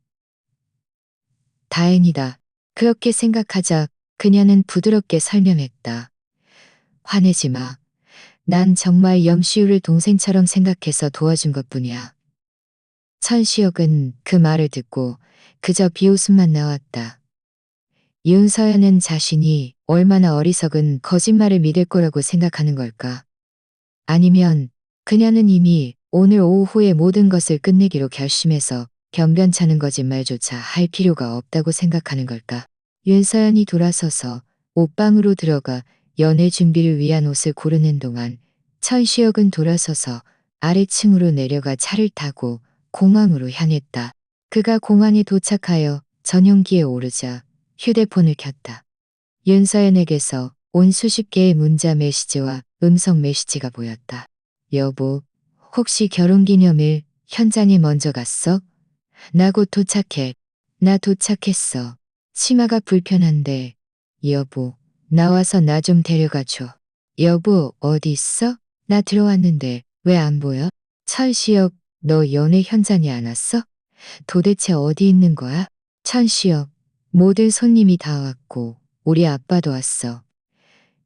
다행이다. 그렇게 생각하자 그녀는 부드럽게 설명했다. 화내지 마. 난 정말 염시우를 동생처럼 생각해서 도와준 것뿐이야. 천시혁은 그 말을 듣고 그저 비웃음만 나왔다. 윤서연은 자신이 얼마나 어리석은 거짓말을 믿을 거라고 생각하는 걸까? 아니면 그녀는 이미 오늘 오후에 모든 것을 끝내기로 결심해서 변변찮은 거짓말조차 할 필요가 없다고 생각하는 걸까? 윤서연이 돌아서서 옷방으로 들어가 연애 준비를 위한 옷을 고르는 동안 천시혁은 돌아서서 아래층으로 내려가 차를 타고 공항으로 향했다. 그가 공항에 도착하여 전용기에 오르자 휴대폰을 켰다. 윤서연에게서 온 수십 개의 문자 메시지와 음성 메시지가 보였다. 여보, 혹시 결혼기념일 현장에 먼저 갔어? 나 곧 도착해. 나 도착했어. 치마가 불편한데. 여보, 나와서 나 좀 데려가 줘. 여보, 어디 있어? 나 들어왔는데 왜 안 보여? 천시혁, 너 연애 현장에 안 왔어? 도대체 어디 있는 거야? 천시혁, 모든 손님이 다 왔고 우리 아빠도 왔어.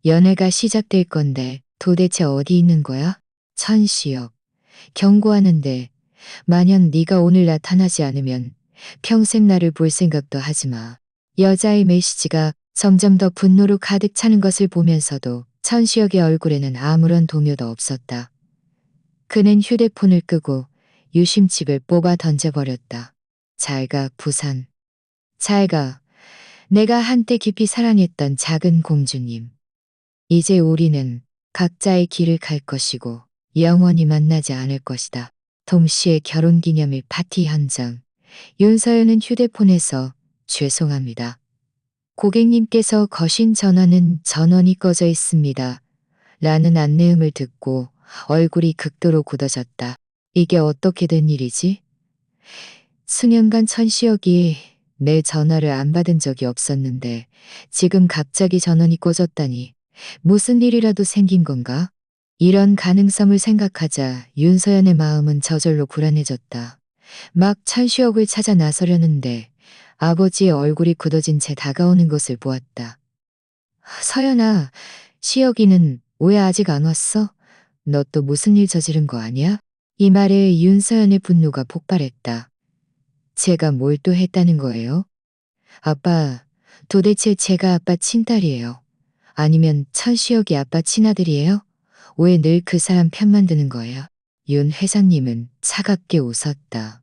연애가 시작될 건데 도대체 어디 있는 거야? 천시혁, 경고하는데 만약 네가 오늘 나타나지 않으면 평생 나를 볼 생각도 하지 마. 여자의 메시지가 점점 더 분노로 가득 차는 것을 보면서도 천시혁의 얼굴에는 아무런 동요도 없었다. 그는 휴대폰을 끄고 유심칩을 뽑아 던져버렸다. 잘 가, 부산. 잘 가. 내가 한때 깊이 사랑했던 작은 공주님. 이제 우리는 각자의 길을 갈 것이고 영원히 만나지 않을 것이다. 동시에 결혼기념일 파티 현장. 윤서연은 휴대폰에서 죄송합니다. 고객님께서 거신 전원이 꺼져 있습니다. 라는 안내음을 듣고 얼굴이 극도로 굳어졌다. 이게 어떻게 된 일이지? 수년간 천시혁이 내 전화를 안 받은 적이 없었는데 지금 갑자기 전원이 꺼졌다니 무슨 일이라도 생긴 건가? 이런 가능성을 생각하자 윤서연의 마음은 저절로 불안해졌다. 막 천시혁을 찾아 나서려는데 아버지의 얼굴이 굳어진 채 다가오는 것을 보았다. 서연아, 시혁이는 왜 아직 안 왔어? 너 또 무슨 일 저지른 거 아니야? 이 말에 윤서연의 분노가 폭발했다. 제가 뭘 또 했다는 거예요? 아빠, 도대체 제가 아빠 친딸이에요. 아니면 천시혁이 아빠 친아들이에요? 왜 늘 그 사람 편만 드는 거예요? 윤 회장님은 차갑게 웃었다.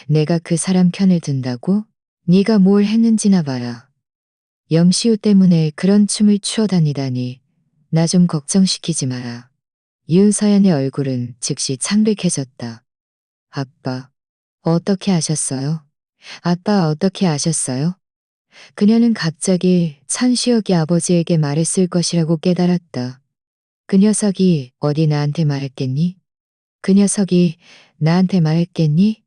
내가 그 사람 편을 든다고? 네가 뭘 했는지나 봐라. 염시우 때문에 그런 춤을 추어 다니다니. 나 좀 걱정시키지 마라. 윤서연의 얼굴은 즉시 창백해졌다. 아빠, 어떻게 아셨어요? 아빠 어떻게 아셨어요? 그녀는 갑자기 천시혁이 아버지에게 말했을 것이라고 깨달았다. 그 녀석이 어디 나한테 말했겠니? 그 녀석이 나한테 말했겠니?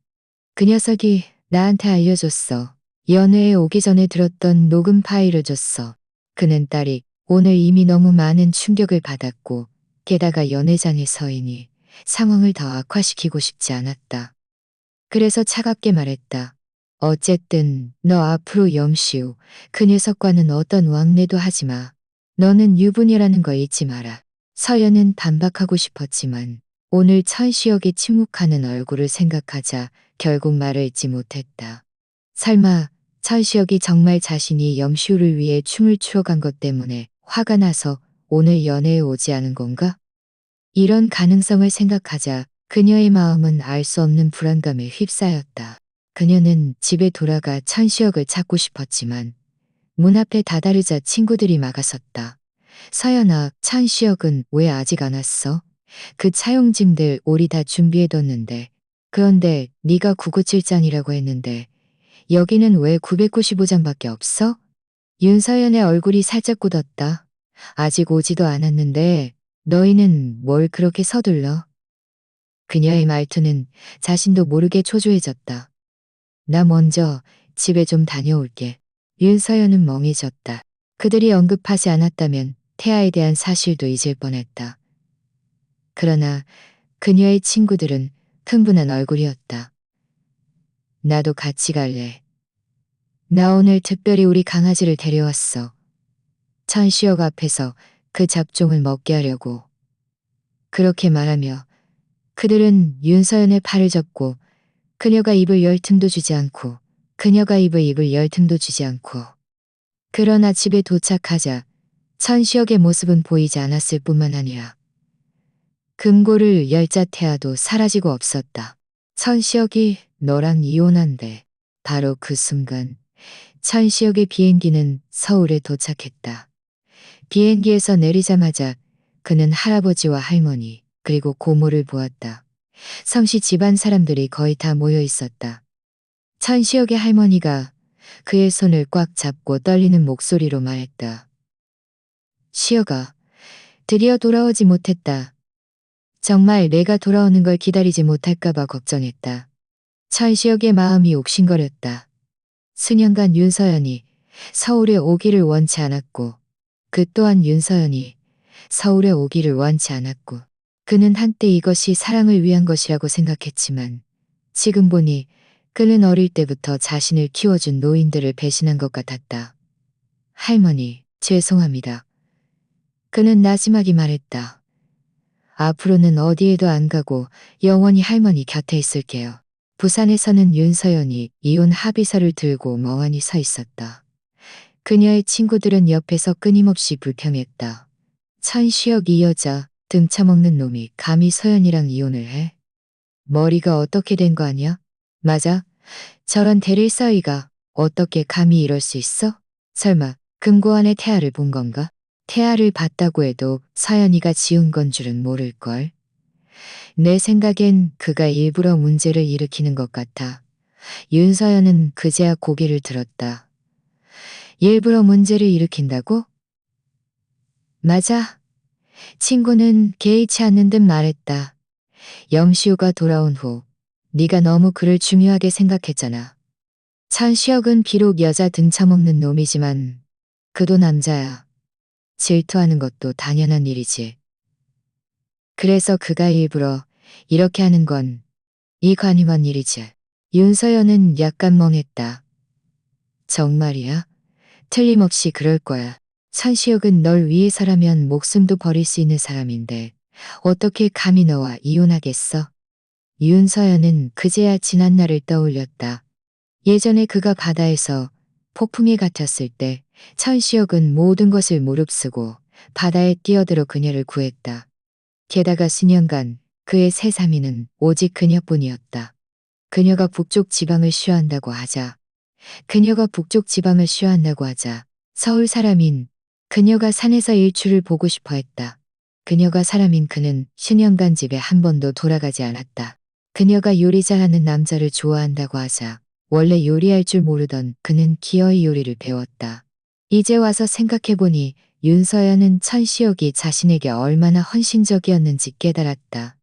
그 녀석이 나한테 알려줬어. 연회에 오기 전에 들었던 녹음 파일을 줬어. 그는 딸이 오늘 이미 너무 많은 충격을 받았고 게다가 연회장에 서 있니 상황을 더 악화시키고 싶지 않았다. 그래서 차갑게 말했다. 어쨌든 너 앞으로 염시우 그 녀석과는 어떤 왕래도 하지 마. 너는 유부녀라는 거 잊지 마라. 서연은 반박하고 싶었지만 오늘 천시혁이 침묵하는 얼굴을 생각하자 결국 말을 잇지 못했다. 설마 천시혁이 정말 자신이 염시우를 위해 춤을 추어간 것 때문에 화가 나서 오늘 연애에 오지 않은 건가? 이런 가능성을 생각하자 그녀의 마음은 알 수 없는 불안감에 휩싸였다. 그녀는 집에 돌아가 천시혁을 찾고 싶었지만 문 앞에 다다르자 친구들이 막아섰다. 서연아, 천시혁은 왜 아직 안 왔어? 그 차용짐들 우리 다 준비해뒀는데. 그런데 네가 997장이라고 했는데 여기는 왜 995장밖에 없어? 윤서연의 얼굴이 살짝 굳었다. 아직 오지도 않았는데 너희는 뭘 그렇게 서둘러? 그녀의 말투는 자신도 모르게 초조해졌다. 나 먼저 집에 좀 다녀올게. 윤서연은 멍해졌다. 그들이 언급하지 않았다면 태아에 대한 사실도 잊을 뻔했다. 그러나 그녀의 친구들은 흥분한 얼굴이었다. 나도 같이 갈래. 나 오늘 특별히 우리 강아지를 데려왔어. 천시혁 앞에서 그 잡종을 먹게 하려고. 그렇게 말하며 그들은 윤서연의 팔을 잡고 그녀가 입을 열 틈도 주지 않고 입을 열 틈도 주지 않고. 그러나 집에 도착하자 천시혁의 모습은 보이지 않았을 뿐만 아니라 금고를 열자 태아도 사라지고 없었다. 천시혁이 너랑 이혼한대. 바로 그 순간 천시혁의 비행기는 서울에 도착했다. 비행기에서 내리자마자 그는 할아버지와 할머니 그리고 고모를 보았다. 성씨 집안 사람들이 거의 다 모여 있었다. 천시혁의 할머니가 그의 손을 꽉 잡고 떨리는 목소리로 말했다. 시혁아, 드디어 돌아오지 못했다. 정말 내가 돌아오는 걸 기다리지 못할까봐 걱정했다. 천시혁의 마음이 옥신거렸다. 수년간 윤서연이 서울에 오기를 원치 않았고 그 또한 윤서연이 서울에 오기를 원치 않았고 그는 한때 이것이 사랑을 위한 것이라고 생각했지만 지금 보니 그는 어릴 때부터 자신을 키워준 노인들을 배신한 것 같았다. 할머니, 죄송합니다. 그는 나지막이 말했다. 앞으로는 어디에도 안 가고 영원히 할머니 곁에 있을게요. 부산에서는 윤서연이 이혼 합의서를 들고 멍하니 서 있었다. 그녀의 친구들은 옆에서 끊임없이 불평했다. 천시혁 이 여자 등쳐먹는 놈이 감히 서연이랑 이혼을 해? 머리가 어떻게 된 거 아니야? 맞아. 저런 대릴 사위가 어떻게 감히 이럴 수 있어? 설마 금고 안에 태아를 본 건가? 태아를 봤다고 해도 서연이가 지은 건 줄은 모를걸. 내 생각엔 그가 일부러 문제를 일으키는 것 같아. 윤서연은 그제야 고개를 들었다. 일부러 문제를 일으킨다고? 맞아. 친구는 개의치 않는 듯 말했다. 영시우가 돌아온 후 네가 너무 그를 중요하게 생각했잖아. 천시혁은 비록 여자 등쳐먹는 놈이지만 그도 남자야. 질투하는 것도 당연한 일이지. 그래서 그가 일부러 이렇게 하는 건 이관임한 일이지. 윤서연은 약간 멍했다. 정말이야? 틀림없이 그럴 거야. 천시혁은 널 위해서라면 목숨도 버릴 수 있는 사람인데 어떻게 감히 너와 이혼하겠어? 윤서연은 그제야 지난 날을 떠올렸다. 예전에 그가 바다에서 폭풍이 같았을 때 천시혁은 모든 것을 무릅쓰고 바다에 뛰어들어 그녀를 구했다. 게다가 수년간 그의 새삼이는 오직 그녀뿐이었다. 그녀가 북쪽 지방을 쉬어한다고 하자 서울 사람인 그녀가 산에서 일출을 보고 싶어 했다. 그녀가 사람인 그는 수년간 집에 한 번도 돌아가지 않았다. 그녀가 요리 잘하는 남자를 좋아한다고 하자 원래 요리할 줄 모르던 그는 기어이 요리를 배웠다. 이제 와서 생각해보니 윤서연은 천시혁이 자신에게 얼마나 헌신적이었는지 깨달았다.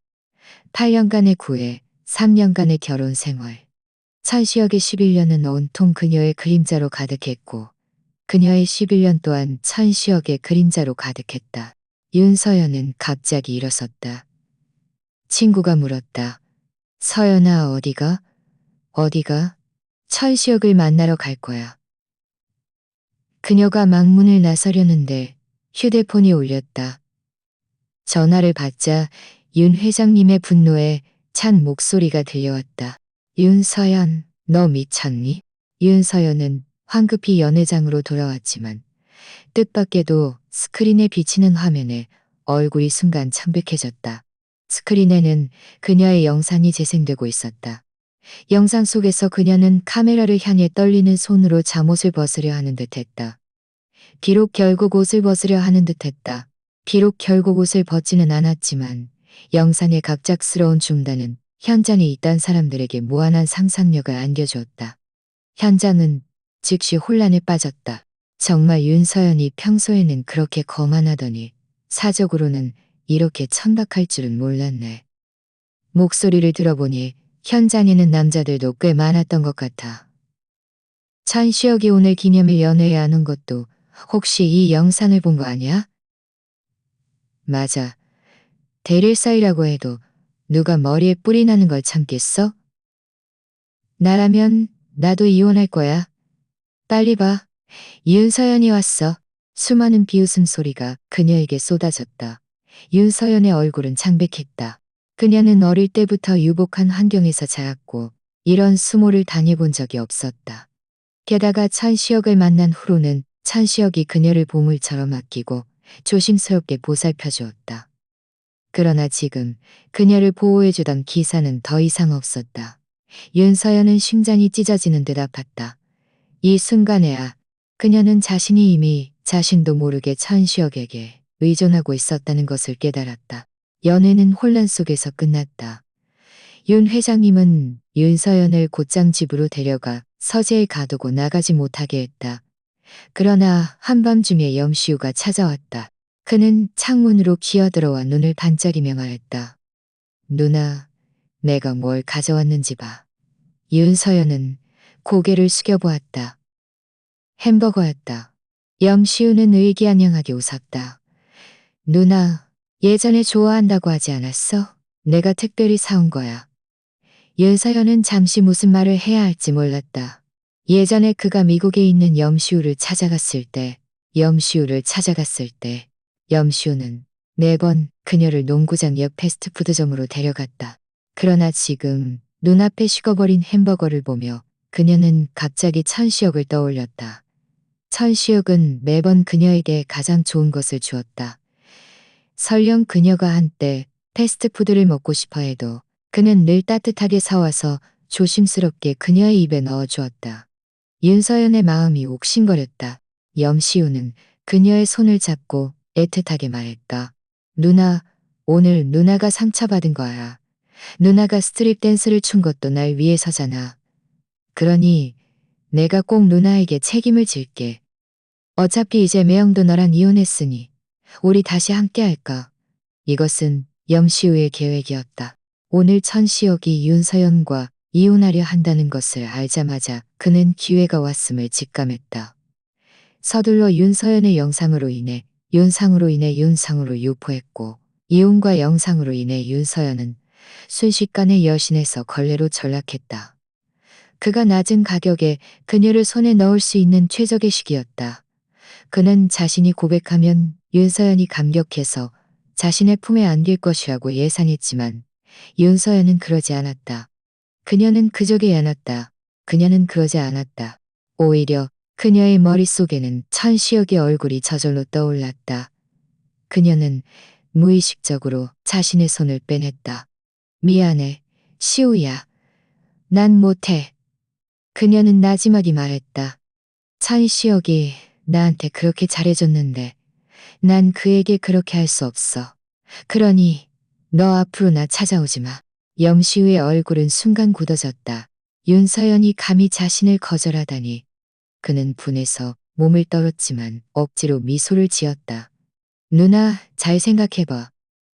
8년간의 구애, 3년간의 결혼 생활. 천시혁의 11년은 온통 그녀의 그림자로 가득했고 그녀의 11년 또한 천시혁의 그림자로 가득했다. 윤서연은 갑자기 일어섰다. 친구가 물었다. 서연아 어디가? 어디가? 천시혁을 만나러 갈 거야. 그녀가 막문을 나서려는데 휴대폰이 울렸다. 전화를 받자 윤 회장님의 분노에 찬 목소리가 들려왔다. 윤서연, 너 미쳤니? 윤서연은 황급히 연회장으로 돌아왔지만 뜻밖에도 스크린에 비치는 화면에 얼굴이 순간 창백해졌다. 스크린에는 그녀의 영상이 재생되고 있었다. 영상 속에서 그녀는 카메라를 향해 떨리는 손으로 잠옷을 벗으려 하는 듯했다. 비록 결국 옷을 벗으려 하는 듯했다. 비록 결국 옷을 벗지는 않았지만 영상의 갑작스러운 중단은 현장에 있던 사람들에게 무한한 상상력을 안겨주었다. 현장은 즉시 혼란에 빠졌다. 정말 윤서연이 평소에는 그렇게 거만하더니 사적으로는 이렇게 천박할 줄은 몰랐네. 목소리를 들어보니 현장에는 남자들도 꽤 많았던 것 같아. 찬시혁이 오늘 기념일 연회에 안 온 것도 혹시 이 영상을 본 거 아니야? 맞아. 대릴 사이라고 해도 누가 머리에 뿔이 나는 걸 참겠어? 나라면 나도 이혼할 거야. 빨리 봐. 윤서연이 왔어. 수많은 비웃음 소리가 그녀에게 쏟아졌다. 윤서연의 얼굴은 창백했다. 그녀는 어릴 때부터 유복한 환경에서 자랐고 이런 수모를 당해본 적이 없었다. 게다가 찬시혁을 만난 후로는 찬시혁이 그녀를 보물처럼 아끼고 조심스럽게 보살펴 주었다. 그러나 지금 그녀를 보호해주던 기사는 더 이상 없었다. 윤서연은 심장이 찢어지는 듯 아팠다. 이 순간에야 그녀는 자신이 이미 자신도 모르게 찬시혁에게 의존하고 있었다는 것을 깨달았다. 연애는 혼란 속에서 끝났다. 윤 회장님은 윤서연을 곧장 집으로 데려가 서재에 가두고 나가지 못하게 했다. 그러나 한밤중에 염시우가 찾아왔다. 그는 창문으로 기어들어와 눈을 반짝이며 말했다. 누나, 내가 뭘 가져왔는지 봐. 윤서연은 고개를 숙여보았다. 햄버거였다. 염시우는 의기양양하게 웃었다. 누나, 예전에 좋아한다고 하지 않았어? 내가 특별히 사온 거야. 윤서연은 잠시 무슨 말을 해야 할지 몰랐다. 예전에 그가 미국에 있는 염시우를 찾아갔을 때, 염시우는 매번 그녀를 농구장 옆 패스트푸드점으로 데려갔다. 그러나 지금 눈앞에 식어버린 햄버거를 보며 그녀는 갑자기 천시혁을 떠올렸다. 천시혁은 매번 그녀에게 가장 좋은 것을 주었다. 설령 그녀가 한때 패스트푸드를 먹고 싶어 해도 그는 늘 따뜻하게 사와서 조심스럽게 그녀의 입에 넣어주었다. 윤서연의 마음이 옥신거렸다. 염시우는 그녀의 손을 잡고 애틋하게 말했다. 누나, 오늘 누나가 상처받은 거야. 누나가 스트릿 댄스를 춘 것도 날 위해서잖아. 그러니 내가 꼭 누나에게 책임을 질게. 어차피 이제 매형도 너랑 이혼했으니 우리 다시 함께 할까? 이것은 염시우의 계획이었다. 오늘 천시혁이 윤서연과 이혼하려 한다는 것을 알자마자 그는 기회가 왔음을 직감했다. 서둘러 윤서연의 영상으로 인해 윤상으로 유포했고 이혼과 영상으로 인해 윤서연은 순식간에 여신에서 걸레로 전락했다. 그가 낮은 가격에 그녀를 손에 넣을 수 있는 최적의 시기였다. 그는 자신이 고백하면 윤서연이 감격해서 자신의 품에 안길 것이라고 예상했지만 윤서연은 그러지 않았다. 그녀는 그러지 않았다. 오히려 그녀의 머릿속에는 천시혁의 얼굴이 저절로 떠올랐다. 그녀는 무의식적으로 자신의 손을 빼냈다. 미안해, 시우야. 난 못해. 그녀는 나지막이 말했다. 천시혁이 나한테 그렇게 잘해줬는데 난 그에게 그렇게 할 수 없어. 그러니 너 앞으로 나 찾아오지 마. 염시우의 얼굴은 순간 굳어졌다. 윤서연이 감히 자신을 거절하다니. 그는 분해서 몸을 떨었지만 억지로 미소를 지었다. 누나, 잘 생각해봐.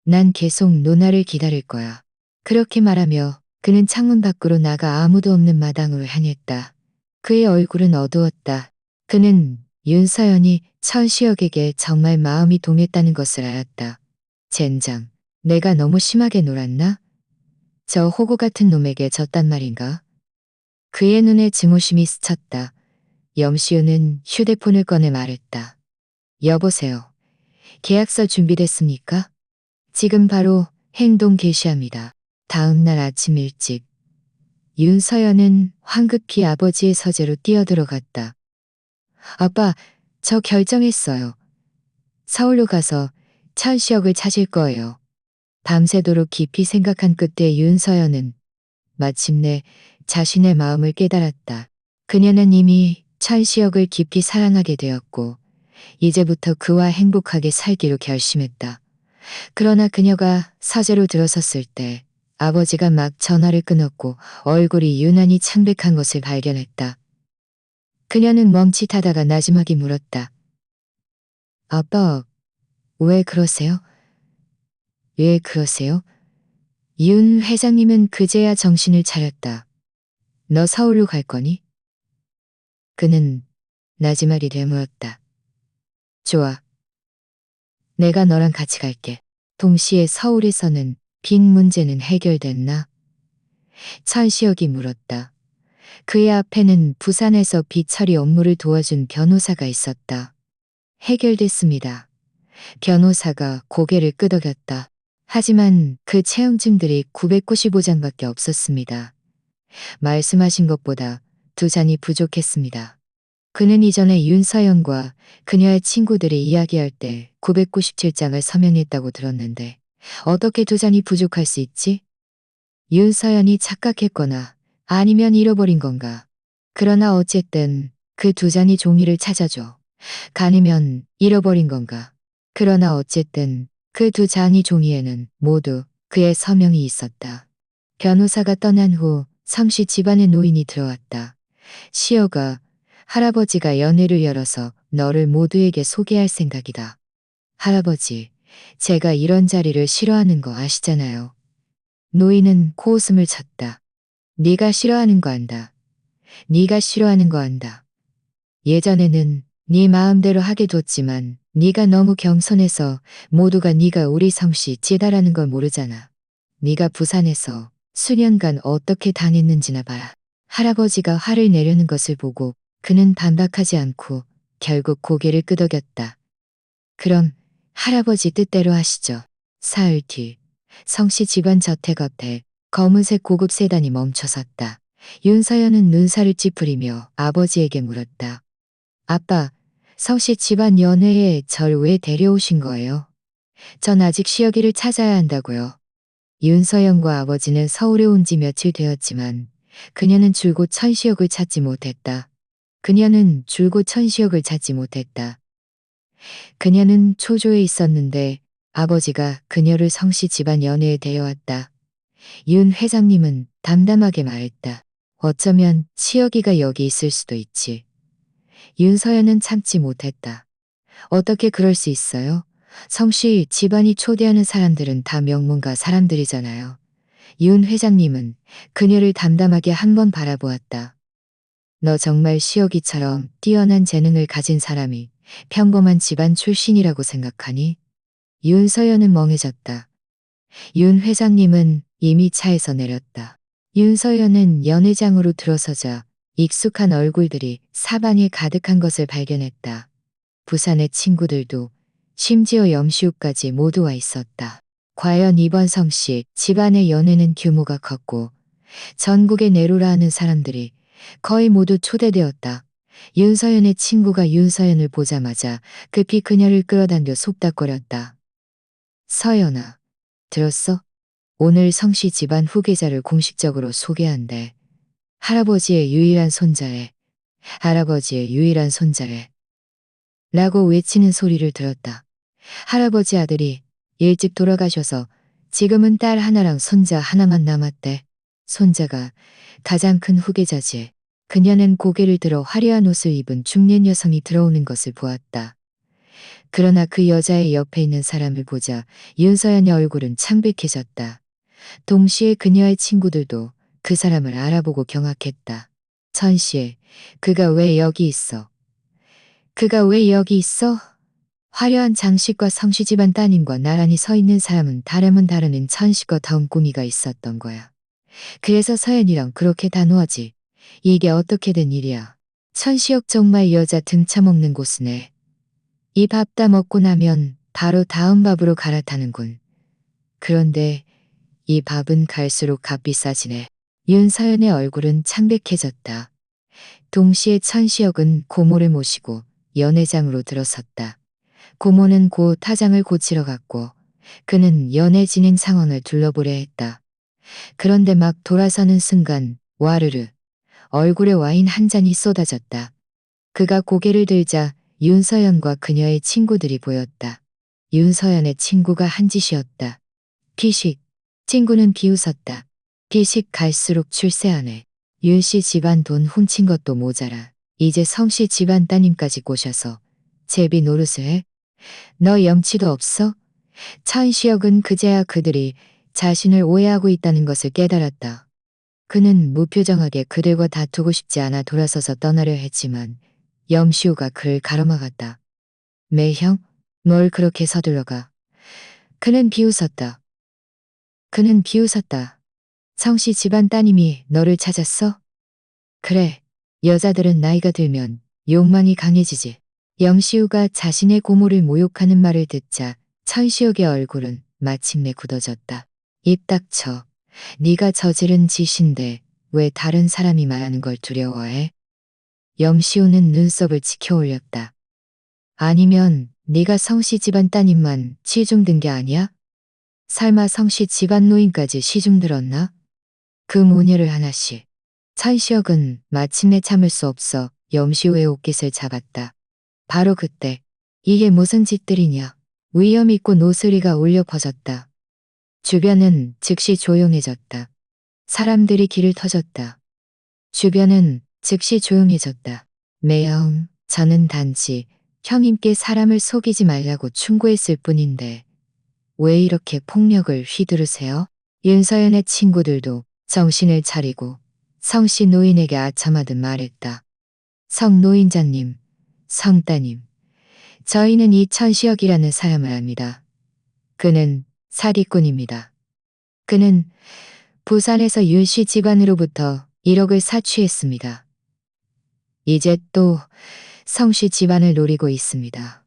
난 계속 누나를 기다릴 거야. 그렇게 말하며 그는 창문 밖으로 나가 아무도 없는 마당으로 향했다. 그의 얼굴은 어두웠다. 그는 윤서연이 천시혁에게 정말 마음이 동했다는 것을 알았다. 젠장, 내가 너무 심하게 놀았나? 저 호구 같은 놈에게 졌단 말인가? 그의 눈에 증오심이 스쳤다. 염시우는 휴대폰을 꺼내 말했다. 여보세요. 계약서 준비됐습니까? 지금 바로 행동 개시합니다. 다음 날 아침 일찍 윤서연은 황급히 아버지의 서재로 뛰어들어갔다. 아빠, 저 결정했어요. 서울로 가서 천시혁을 찾을 거예요. 밤새도록 깊이 생각한 끝에 윤서연은 마침내 자신의 마음을 깨달았다. 그녀는 이미 천시혁을 깊이 사랑하게 되었고 이제부터 그와 행복하게 살기로 결심했다. 그러나 그녀가 서재로 들어섰을 때 아버지가 막 전화를 끊었고 얼굴이 유난히 창백한 것을 발견했다. 그녀는 멈칫하다가 나지막이 물었다. 아빠, 왜 그러세요? 왜 그러세요? 윤 회장님은 그제야 정신을 차렸다. 너 서울로 갈 거니? 그는 나지막이 되물었다. 좋아. 내가 너랑 같이 갈게. 동시에 서울에서는 빚 문제는 해결됐나? 천시혁이 물었다. 그의 앞에는 부산에서 빚 처리 업무를 도와준 변호사가 있었다. 해결됐습니다. 변호사가 고개를 끄덕였다. 하지만 그 채용증들이 995장밖에 없었습니다. 말씀하신 것보다 2잔이 부족했습니다. 그는 이전에 윤서연과 그녀의 친구들이 이야기할 때 997장을 서명했다고 들었는데 어떻게 2잔이 부족할 수 있지? 윤서연이 착각했거나 아니면 잃어버린 건가? 그러나 어쨌든 그 2잔이 종이를 찾아줘. 가니면 잃어버린 건가? 그러나 어쨌든 그 2장이 종이에는 모두 그의 서명이 있었다. 변호사가 떠난 후 성씨 집안의 노인이 들어왔다. 시어가 할아버지가 연회를 열어서 너를 모두에게 소개할 생각이다. 할아버지, 제가 이런 자리를 싫어하는 거 아시잖아요. 노인은 코웃음을 쳤다. 네가 싫어하는 거 안다. 네가 싫어하는 거 안다. 예전에는 네 마음대로 하게 뒀지만 네가 너무 겸손해서 모두가 네가 우리 성씨 찌다라는 걸 모르잖아. 네가 부산에서 수년간 어떻게 당했는지나 봐라. 할아버지가 화를 내려는 것을 보고 그는 반박하지 않고 결국 고개를 끄덕였다. 그럼 할아버지 뜻대로 하시죠. 사흘 뒤 성씨 집안 저택 앞에 검은색 고급 세단이 멈춰섰다. 윤서연은 눈살을 찌푸리며 아버지에게 물었다. 아빠, 성씨 집안 연회에 절 왜 데려오신 거예요? 전 아직 시어기를 찾아야 한다고요. 윤서연과 아버지는 서울에 온 지 며칠 되었지만 그녀는 줄곧 천시혁을 찾지 못했다. 그녀는 줄곧 천시혁을 찾지 못했다. 그녀는 초조해 있었는데 아버지가 그녀를 성씨 집안 연회에 데려왔다. 윤 회장님은 담담하게 말했다. 어쩌면 시혁이가 여기 있을 수도 있지. 윤서연은 참지 못했다. 어떻게 그럴 수 있어요? 성씨 집안이 초대하는 사람들은 다 명문가 사람들이잖아요. 윤 회장님은 그녀를 담담하게 한 번 바라보았다. 너 정말 시혁이처럼 뛰어난 재능을 가진 사람이 평범한 집안 출신이라고 생각하니? 윤서연은 멍해졌다. 윤 회장님은 이미 차에서 내렸다. 윤서연은 연회장으로 들어서자 익숙한 얼굴들이 사방에 가득한 것을 발견했다. 부산의 친구들도 심지어 염시우까지 모두 와 있었다. 과연 이번 성씨 집안의 연회는 규모가 컸고 전국에 내로라 하는 사람들이 거의 모두 초대되었다. 윤서연의 친구가 윤서연을 보자마자 급히 그녀를 끌어당겨 속닥거렸다. 서연아, 들었어? 오늘 성씨 집안 후계자를 공식적으로 소개한대. 할아버지의 유일한 손자래. 할아버지의 유일한 손자래. 라고 외치는 소리를 들었다. 할아버지 아들이 일찍 돌아가셔서 지금은 딸 하나랑 손자 하나만 남았대. 손자가 가장 큰 후계자지. 그녀는 고개를 들어 화려한 옷을 입은 중년 여성이 들어오는 것을 보았다. 그러나 그 여자의 옆에 있는 사람을 보자 윤서연의 얼굴은 창백해졌다. 동시에 그녀의 친구들도 그 사람을 알아보고 경악했다. 천시에 그가 왜 여기 있어? 그가 왜 여기 있어? 화려한 장식과 성씨 집안 따님과 나란히 서 있는 사람은 다름은 다르는 천식과 더운 꾸미가 있었던 거야. 그래서 서연이랑 그렇게 단호하지. 이게 어떻게 된 일이야. 천시역 정말 여자 등쳐먹는 곳이네. 이 밥 다 먹고 나면 바로 다음 밥으로 갈아타는군. 그런데 이 밥은 갈수록 값비싸지네. 윤서연의 얼굴은 창백해졌다. 동시에 천시혁은 고모를 모시고 연회장으로 들어섰다. 고모는 곧 타장을 고치러 갔고 그는 연애 진행 상황을 둘러보려 했다. 그런데 막 돌아서는 순간 와르르 얼굴에 와인 한 잔이 쏟아졌다. 그가 고개를 들자 윤서연과 그녀의 친구들이 보였다. 윤서연의 친구가 한 짓이었다. 피식. 친구는 비웃었다. 피식 갈수록 출세하네. 윤씨 집안 돈 훔친 것도 모자라. 이제 성씨 집안 따님까지 꼬셔서 제비 노릇을 해? 너 염치도 없어? 천시혁은 그제야 그들이 자신을 오해하고 있다는 것을 깨달았다. 그는 무표정하게 그들과 다투고 싶지 않아 돌아서서 떠나려 했지만 염시우가 그를 가로막았다. 매형, 뭘 그렇게 서둘러가. 그는 비웃었다. 그는 비웃었다. 성씨 집안 따님이 너를 찾았어? 그래. 여자들은 나이가 들면 욕망이 강해지지. 염시우가 자신의 고모를 모욕하는 말을 듣자 천시혁의 얼굴은 마침내 굳어졌다. 입 닥쳐. 네가 저지른 짓인데 왜 다른 사람이 말하는 걸 두려워해? 염시우는 눈썹을 치켜 올렸다. 아니면 네가 성씨 집안 따님만 시중든 게 아니야? 설마 성씨 집안 노인까지 시중 들었나? 그 모녀를 하나씩. 천시혁은 마침내 참을 수 없어 염시우의 옷깃을 잡았다. 바로 그때 이게 무슨 짓들이냐. 위험 있고 노소리가 울려 퍼졌다. 주변은 즉시 조용해졌다. 사람들이 길을 터졌다. 주변은 즉시 조용해졌다. 매형, 저는 단지 형님께 사람을 속이지 말라고 충고했을 뿐인데 왜 이렇게 폭력을 휘두르세요? 윤서연의 친구들도 정신을 차리고 성씨 노인에게 아첨하듯 말했다. 성 노인자님, 성따님, 저희는 이 천시혁이라는 사람을 압니다. 그는 사기꾼입니다. 그는 부산에서 윤씨 집안으로부터 1억을 사취했습니다. 이제 또 성씨 집안을 노리고 있습니다.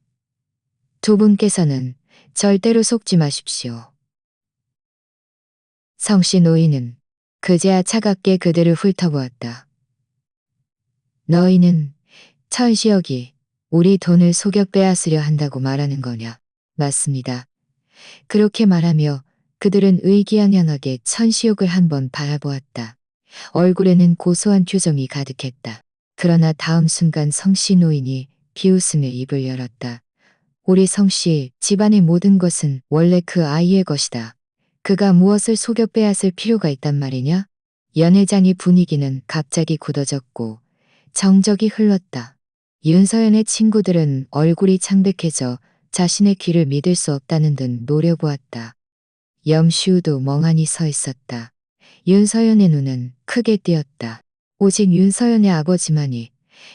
두 분께서는 절대로 속지 마십시오. 성씨 노인은 그제야 차갑게 그들을 훑어보았다. 너희는 천시혁이 우리 돈을 속여 빼앗으려 한다고 말하는 거냐? 맞습니다. 그렇게 말하며 그들은 의기양양하게 천시혁을 한번 바라보았다. 얼굴에는 고소한 표정이 가득했다. 그러나 다음 순간 성씨 노인이 비웃으며 입을 열었다. 우리 성씨 집안의 모든 것은 원래 그 아이의 것이다. 그가 무엇을 속여 빼앗을 필요가 있단 말이냐? 연회장의 분위기는 갑자기 굳어졌고 정적이 흘렀다. 윤서연의 친구들은 얼굴이 창백해져 자신의 귀를 믿을 수 없다는 듯 노려보았다. 염시우도 멍하니 서 있었다. 윤서연의 눈은 크게 띄었다. 오직 윤서연의 아버지만이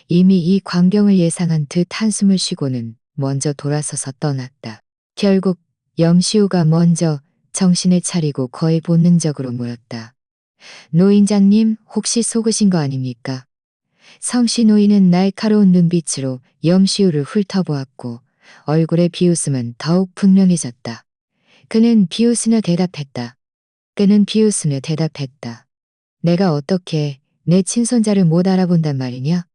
이미 이 광경을 예상한 듯 한숨을 쉬고는 먼저 돌아서서 떠났다. 결국 염시우가 먼저 정신을 차리고 거의 본능적으로 물었다. 노인장님, 혹시 속으신 거 아닙니까? 성씨 노인은 날카로운 눈빛으로 염시우를 훑어보았고 얼굴의 비웃음은 더욱 분명해졌다. 그는 비웃으며 대답했다. 그는 비웃으며 대답했다. 내가 어떻게 내 친손자를 못 알아본단 말이냐?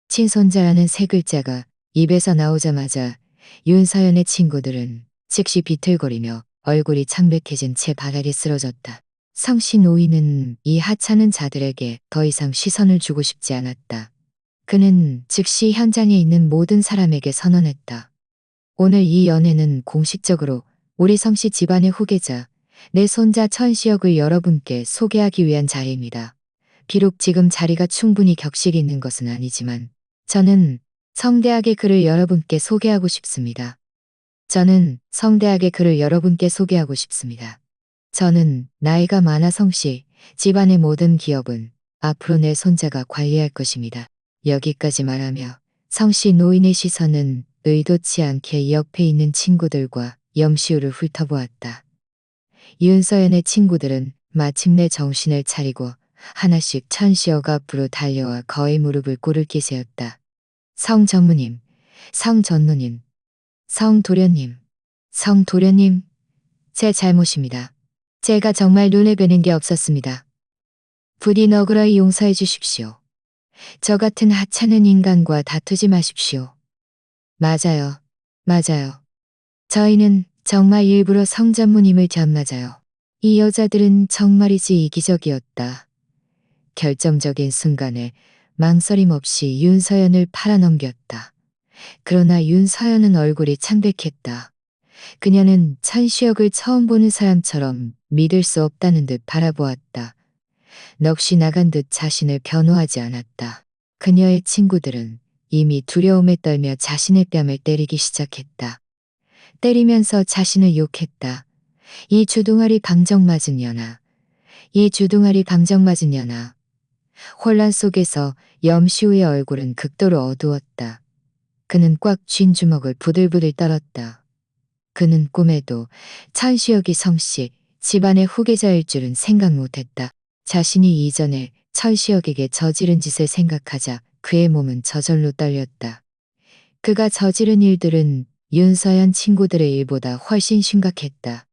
친손자라는 세 글자가 입에서 나오자마자 윤서연의 친구들은 즉시 비틀거리며 얼굴이 창백해진 채 바닥에 쓰러졌다. 성씨 노인은 이 하찮은 자들에게 더 이상 시선을 주고 싶지 않았다. 그는 즉시 현장에 있는 모든 사람에게 선언했다. 오늘 이 연회는 공식적으로 우리 성씨 집안의 후계자, 내 손자 천시혁을 여러분께 소개하기 위한 자리입니다. 비록 지금 자리가 충분히 격식이 있는 것은 아니지만 저는 성대하게 그를 여러분께 소개하고 싶습니다. 저는 성대하게 그를 여러분께 소개하고 싶습니다. 저는 나이가 많아 성씨, 집안의 모든 기업은 앞으로 내 손자가 관리할 것입니다. 여기까지 말하며 성씨 노인의 시선은 의도치 않게 옆에 있는 친구들과 염시우를 훑어보았다. 윤서연의 친구들은 마침내 정신을 차리고 하나씩 천시혁 앞으로 달려와 거의 무릎을 꿇을기 세웠다. 성전무님, 성전무님, 성도련님, 성도련님, 제 잘못입니다. 제가 정말 눈에 뵈는 게 없었습니다. 부디 너그러이 용서해 주십시오. 저 같은 하찮은 인간과 다투지 마십시오. 맞아요. 맞아요. 저희는 정말 일부러 성전무님을 뒷맞아요. 이 여자들은 정말이지 이기적이었다. 결정적인 순간에 망설임 없이 윤서연을 팔아넘겼다. 그러나 윤서연은 얼굴이 창백했다. 그녀는 천시혁을 처음 보는 사람처럼 믿을 수 없다는 듯 바라보았다. 넋이 나간 듯 자신을 변호하지 않았다. 그녀의 친구들은 이미 두려움에 떨며 자신의 뺨을 때리기 시작했다. 때리면서 자신을 욕했다. 이 주둥아리 방정 맞은 년아. 이 주둥아리 방정 맞은 년아. 혼란 속에서 염시우의 얼굴은 극도로 어두웠다. 그는 꽉 쥔 주먹을 부들부들 떨었다. 그는 꿈에도 천시혁이 성씨 집안의 후계자일 줄은 생각 못했다. 자신이 이전에 천시혁에게 저지른 짓을 생각하자 그의 몸은 저절로 떨렸다. 그가 저지른 일들은 윤서연 친구들의 일보다 훨씬 심각했다.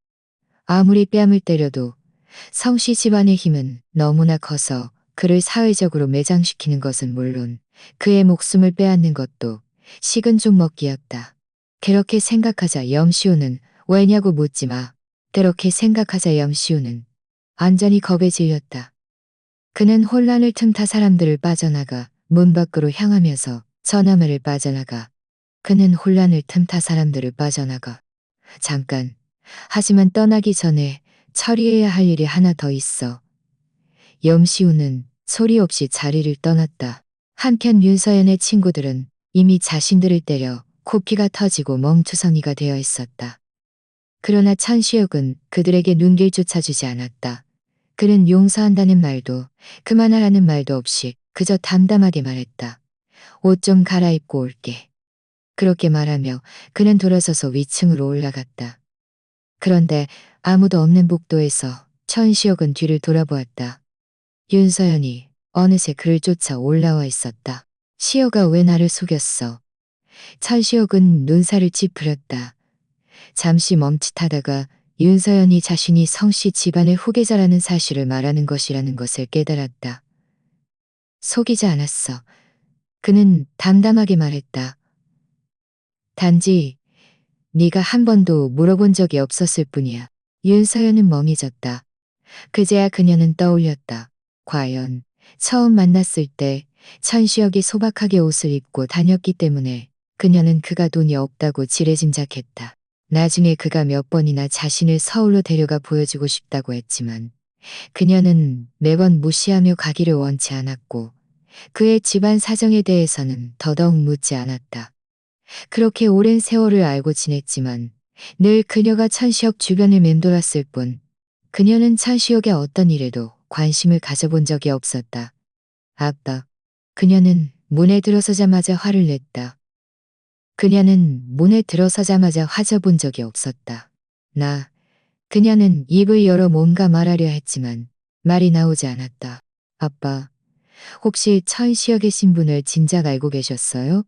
아무리 뺨을 때려도 성씨 집안의 힘은 너무나 커서 그를 사회적으로 매장시키는 것은 물론 그의 목숨을 빼앗는 것도 식은 죽 먹기였다. 그렇게 생각하자 염시우는 왜냐고 묻지 마. 그렇게 생각하자 염시우는 완전히 겁에 질렸다. 그는 혼란을 틈타 사람들을 빠져나가 문 밖으로 향하면서 전화매를 빠져나가. 그는 혼란을 틈타 사람들을 빠져나가. 잠깐. 하지만 떠나기 전에 처리해야 할 일이 하나 더 있어. 염시우는 소리 없이 자리를 떠났다. 한편 윤서연의 친구들은 이미 자신들을 때려 코피가 터지고 멍투성이가 되어 있었다. 그러나 천시혁은 그들에게 눈길조차 주지 않았다. 그는 용서한다는 말도 그만하라는 말도 없이 그저 담담하게 말했다. 옷 좀 갈아입고 올게. 그렇게 말하며 그는 돌아서서 위층으로 올라갔다. 그런데 아무도 없는 복도에서 천시혁은 뒤를 돌아보았다. 윤서연이 어느새 그를 쫓아 올라와 있었다. 시혁아 왜 나를 속였어? 천시혁은 눈살을 찌푸렸다. 잠시 멈칫하다가 윤서연이 자신이 성씨 집안의 후계자라는 사실을 말하는 것이라는 것을 깨달았다. 속이지 않았어. 그는 담담하게 말했다. 단지 네가 한 번도 물어본 적이 없었을 뿐이야. 윤서연은 멍해졌다. 그제야 그녀는 떠올렸다. 과연 처음 만났을 때 천시혁이 소박하게 옷을 입고 다녔기 때문에 그녀는 그가 돈이 없다고 지레짐작했다. 나중에 그가 몇 번이나 자신을 서울로 데려가 보여주고 싶다고 했지만 그녀는 매번 무시하며 가기를 원치 않았고 그의 집안 사정에 대해서는 더더욱 묻지 않았다. 그렇게 오랜 세월을 알고 지냈지만 늘 그녀가 천시혁 주변을 맴돌았을 뿐 그녀는 천시혁의 어떤 일에도 관심을 가져본 적이 없었다. 아빠. 그녀는 문에 들어서자마자 화를 냈다. 그녀는 문에 들어서자마자 화져본 적이 없었다. 그녀는 입을 열어 뭔가 말하려 했지만 말이 나오지 않았다. 아빠, 혹시 천시혁의 신분을 진작 알고 계셨어요?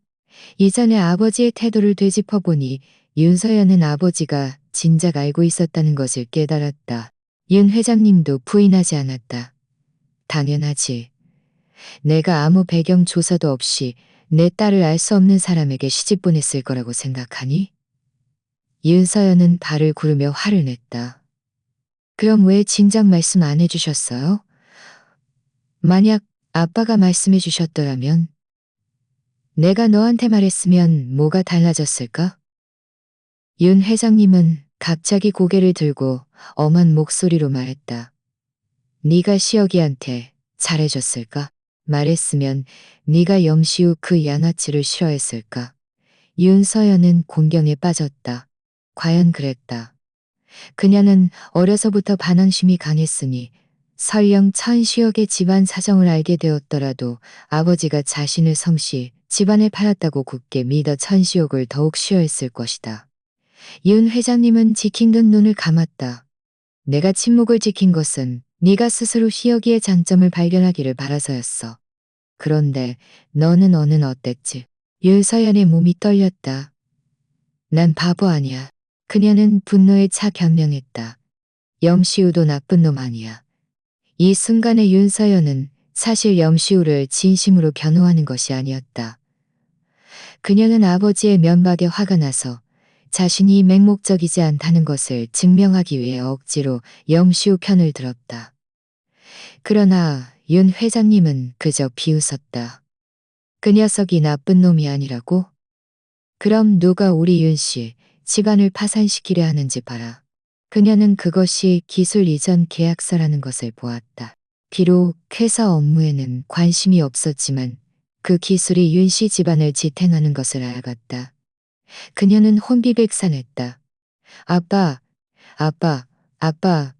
이전에 아버지의 태도를 되짚어보니 윤서연은 아버지가 진작 알고 있었다는 것을 깨달았다. 윤 회장님도 부인하지 않았다. 당연하지. 내가 아무 배경 조사도 없이 내 딸을 알 수 없는 사람에게 시집 보냈을 거라고 생각하니? 윤서연은 발을 구르며 화를 냈다. 그럼 왜 진작 말씀 안 해주셨어요? 만약 아빠가 말씀해 주셨더라면 내가 너한테 말했으면 뭐가 달라졌을까? 윤 회장님은 갑자기 고개를 들고 엄한 목소리로 말했다. 네가 시혁이한테 잘해줬을까? 말했으면 네가 염시우 그 양아치를 싫어했을까? 윤서연은 공경에 빠졌다. 과연 그랬다. 그녀는 어려서부터 반항심이 강했으니 설령 천시혁의 집안 사정을 알게 되었더라도 아버지가 자신을 성씨 집안에 팔았다고 굳게 믿어 천시혁을 더욱 싫어했을 것이다. 윤 회장님은 지킨 듯 눈을 감았다. 내가 침묵을 지킨 것은 네가 스스로 시혁이의 장점을 발견하기를 바라서였어. 그런데 너는 어땠지? 윤서연의 몸이 떨렸다. 난 바보 아니야. 그녀는 분노에 차 변명했다. 염시우도 나쁜 놈 아니야. 이 순간에 윤서연은 사실 염시우를 진심으로 변호하는 것이 아니었다. 그녀는 아버지의 면박에 화가 나서 자신이 맹목적이지 않다는 것을 증명하기 위해 억지로 영시우 편을 들었다. 그러나 윤 회장님은 그저 비웃었다. 그 녀석이 나쁜 놈이 아니라고? 그럼 누가 우리 윤 씨 집안을 파산시키려 하는지 봐라. 그녀는 그것이 기술 이전 계약서라는 것을 보았다. 비록 회사 업무에는 관심이 없었지만 그 기술이 윤 씨 집안을 지탱하는 것을 알았다. 그녀는 혼비백산했다. 아빠, 아빠, 아빠.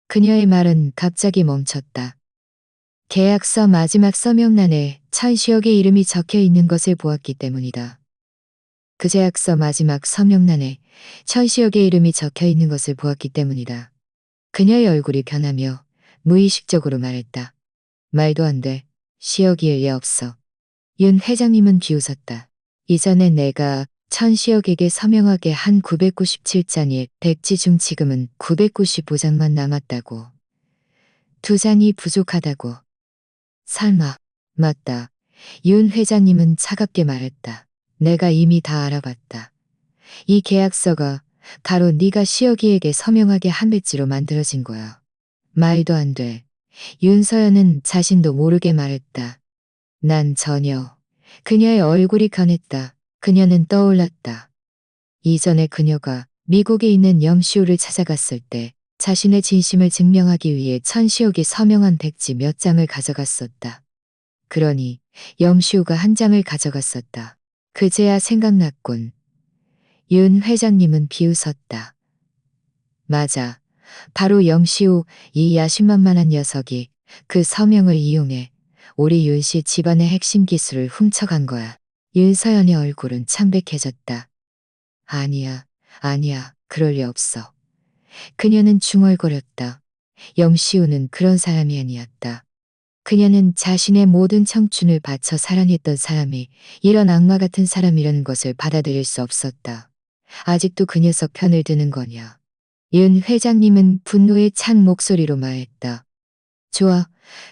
그녀의 말은 갑자기 멈췄다. 계약서 마지막 서명란에 천시혁의 이름이 적혀 있는 것을 보았기 때문이다. 그 계약서 마지막 서명란에 천시혁의 이름이 적혀 있는 것을 보았기 때문이다. 그녀의 얼굴이 변하며 무의식적으로 말했다. 말도 안 돼. 시혁이 예 없어. 윤 회장님은 비웃었다. 이전에 내가 천시혁에게 서명하게 한 997장의 백지 중 지금은 995장만 남았다고. 2장이 부족하다고. 설마. 맞다. 윤 회장님은 차갑게 말했다. 내가 이미 다 알아봤다. 이 계약서가 바로 네가 시혁이에게 서명하게 한 배지로 만들어진 거야. 말도 안 돼. 윤서연은 자신도 모르게 말했다. 난 전혀. 그녀의 얼굴이 변했다. 그녀는 떠올랐다. 이전에 그녀가 미국에 있는 영시우를 찾아갔을 때 자신의 진심을 증명하기 위해 천시옥이 서명한 백지 몇 장을 가져갔었다. 그러니 영시우가 한 장을 가져갔었다. 그제야 생각났군. 윤 회장님은 비웃었다. 맞아. 바로 영시우, 이 야심만만한 녀석이 그 서명을 이용해 우리 윤 씨 집안의 핵심 기술을 훔쳐간 거야. 윤서연의 얼굴은 참백해졌다. 아니야, 아니야, 그럴 리 없어. 그녀는 중얼거렸다. 영시우는 그런 사람이 아니었다. 그녀는 자신의 모든 청춘을 바쳐 사랑했던 사람이 이런 악마 같은 사람이라는 것을 받아들일 수 없었다. 아직도 그 녀석 편을 드는 거냐. 윤 회장님은 분노에 찬 목소리로 말했다. 좋아.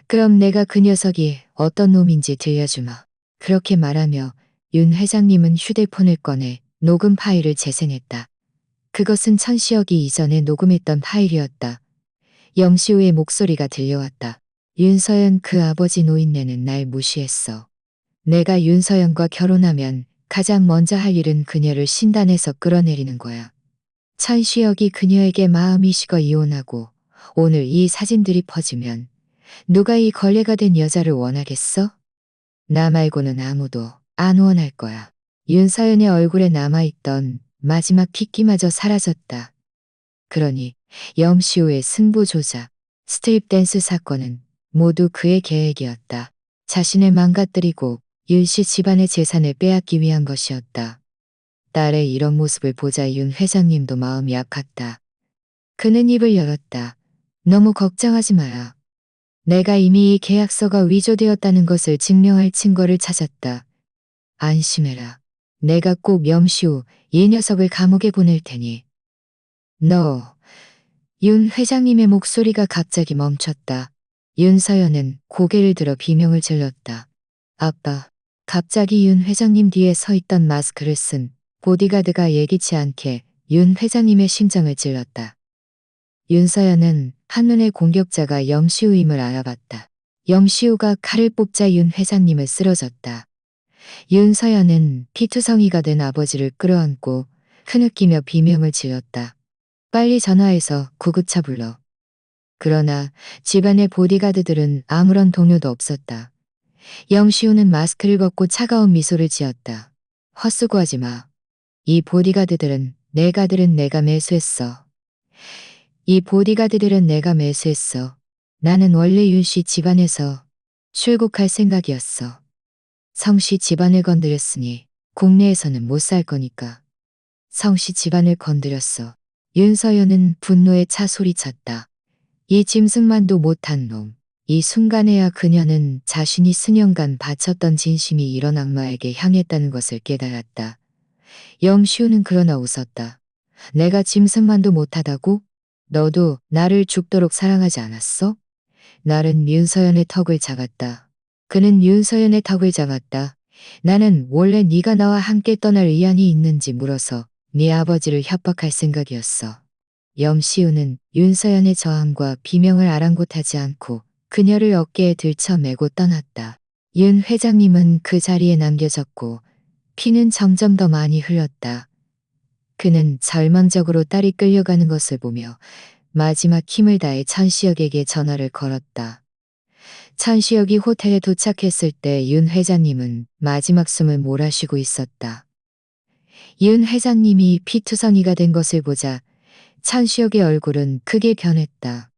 그럼 내가 그 녀석이 어떤 놈인지 들려주마. 그렇게 말하며 윤 회장님은 휴대폰을 꺼내 녹음 파일을 재생했다. 그것은 천시혁이 이전에 녹음했던 파일이었다. 영시우의 목소리가 들려왔다. 윤서연 그 아버지 노인네는 날 무시했어. 내가 윤서연과 결혼하면 가장 먼저 할 일은 그녀를 신단에서 끌어내리는 거야. 천시혁이 그녀에게 마음이 식어 이혼하고 오늘 이 사진들이 퍼지면 누가 이 걸레가 된 여자를 원하겠어? 나 말고는 아무도 안 원할 거야. 윤서연의 얼굴에 남아있던 마지막 핏기마저 사라졌다. 그러니 영시우의 승부 조작, 스트립 댄스 사건은 모두 그의 계획이었다. 자신을 망가뜨리고 윤씨 집안의 재산을 빼앗기 위한 것이었다. 딸의 이런 모습을 보자 윤 회장님도 마음이 아팠다. 그는 입을 열었다. 너무 걱정하지 마라. 내가 이미 이 계약서가 위조되었다는 것을 증명할 증거를 찾았다. 안심해라. 내가 꼭 영시우 이 녀석을 감옥에 보낼 테니. 너. 윤 회장님의 목소리가 갑자기 멈췄다. 윤서연은 고개를 들어 비명을 질렀다. 아빠. 갑자기 윤 회장님 뒤에 서 있던 마스크를 쓴 보디가드가 예기치 않게 윤 회장님의 심장을 찔렀다. 윤서연은 한눈에 공격자가 영시우임을 알아봤다. 영시우가 칼을 뽑자 윤 회장님을 쓰러졌다. 윤서연은 피투성이가 된 아버지를 끌어안고 흐느끼며 비명을 지렀다. 빨리 전화해서 구급차 불러. 그러나 집안의 보디가드들은 아무런 동요도 없었다. 영시우는 마스크를 벗고 차가운 미소를 지었다. 헛수고하지 마. 이 보디가드들은 내가 매수했어. 이 보디가드들은 내가 매수했어. 나는 원래 윤씨 집안에서 출국할 생각이었어. 성씨 집안을 건드렸으니 국내에서는 못 살 거니까. 성씨 집안을 건드렸어. 윤서연은 분노에 차 소리쳤다. 이 짐승만도 못한 놈. 이 순간에야 그녀는 자신이 수년간 바쳤던 진심이 이런 악마에게 향했다는 것을 깨달았다. 영시우는 그러나 웃었다. 내가 짐승만도 못하다고? 너도 나를 죽도록 사랑하지 않았어? 날은 윤서연의 턱을 잡았다. 그는 윤서연의 턱을 잡았다. 나는 원래 네가 나와 함께 떠날 의향이 있는지 물어서 네 아버지를 협박할 생각이었어. 염시우는 윤서연의 저항과 비명을 아랑곳하지 않고 그녀를 어깨에 들쳐매고 떠났다. 윤 회장님은 그 자리에 남겨졌고 피는 점점 더 많이 흘렀다. 그는 절망적으로 딸이 끌려가는 것을 보며 마지막 힘을 다해 천시혁에게 전화를 걸었다. 천시혁이 호텔에 도착했을 때 윤 회장님은 마지막 숨을 몰아쉬고 있었다. 윤 회장님이 피투성이가 된 것을 보자 천시혁의 얼굴은 크게 변했다.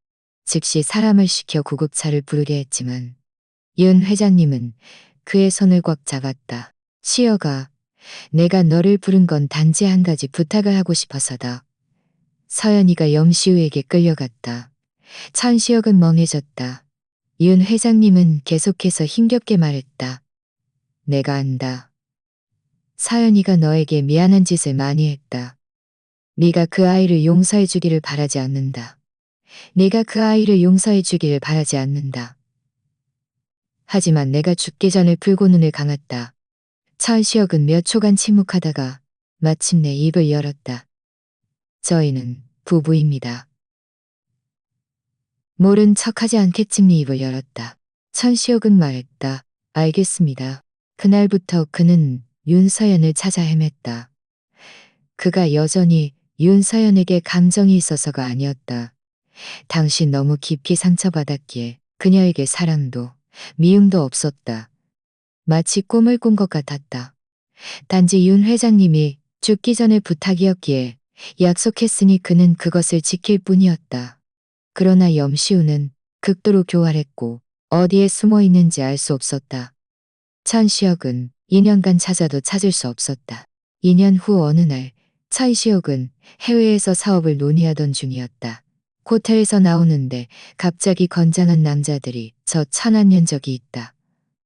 즉시 사람을 시켜 구급차를 부르게 했지만 윤 회장님은 그의 손을 꽉 잡았다. 시혁아, 내가 너를 부른 건 단지 한 가지 부탁을 하고 싶어서다. 서연이가 염시우에게 끌려갔다. 천시혁은 멍해졌다. 윤 회장님은 계속해서 힘겹게 말했다. 내가 안다. 서연이가 너에게 미안한 짓을 많이 했다. 네가 그 아이를 용서해 주기를 바라지 않는다. 네가 그 아이를 용서해 주기를 바라지 않는다. 하지만 내가 죽기 전에 불고 눈을 감았다. 천시혁은 몇 초간 침묵하다가 마침내 입을 열었다. 저희는 부부입니다. 모른 척하지 않겠지니 입을 열었다. 천시혁은 말했다. 알겠습니다. 그날부터 그는 윤서연을 찾아 헤맸다. 그가 여전히 윤서연에게 감정이 있어서가 아니었다. 당신 너무 깊이 상처받았기에 그녀에게 사랑도 미움도 없었다. 마치 꿈을 꾼 것 같았다. 단지 윤 회장님이 죽기 전에 부탁이었기에 약속했으니 그는 그것을 지킬 뿐이었다. 그러나 염시우는 극도로 교활했고 어디에 숨어 있는지 알 수 없었다. 천시혁은 2년간 찾아도 찾을 수 없었다. 2년 후 어느 날 천시혁은 해외에서 사업을 논의하던 중이었다. 호텔에서 나오는데 갑자기 건장한 남자들이 저 천안년 적이 있다.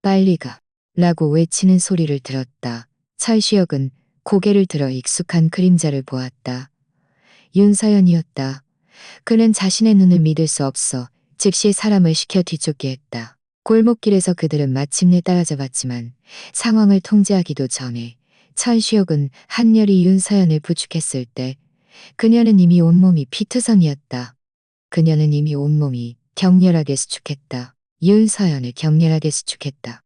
빨리 가. 라고 외치는 소리를 들었다. 천시혁은 고개를 들어 익숙한 그림자를 보았다. 윤서연이었다. 그는 자신의 눈을 믿을 수 없어 즉시 사람을 시켜 뒤쫓게 했다. 골목길에서 그들은 마침내 따라잡았지만 상황을 통제하기도 전에 천시혁은 한열이 윤서연을 부축했을 때 그녀는 이미 온몸이 피투성이었다. 그녀는 이미 온몸이 격렬하게 수축했다. 윤서연을 격렬하게 수축했다.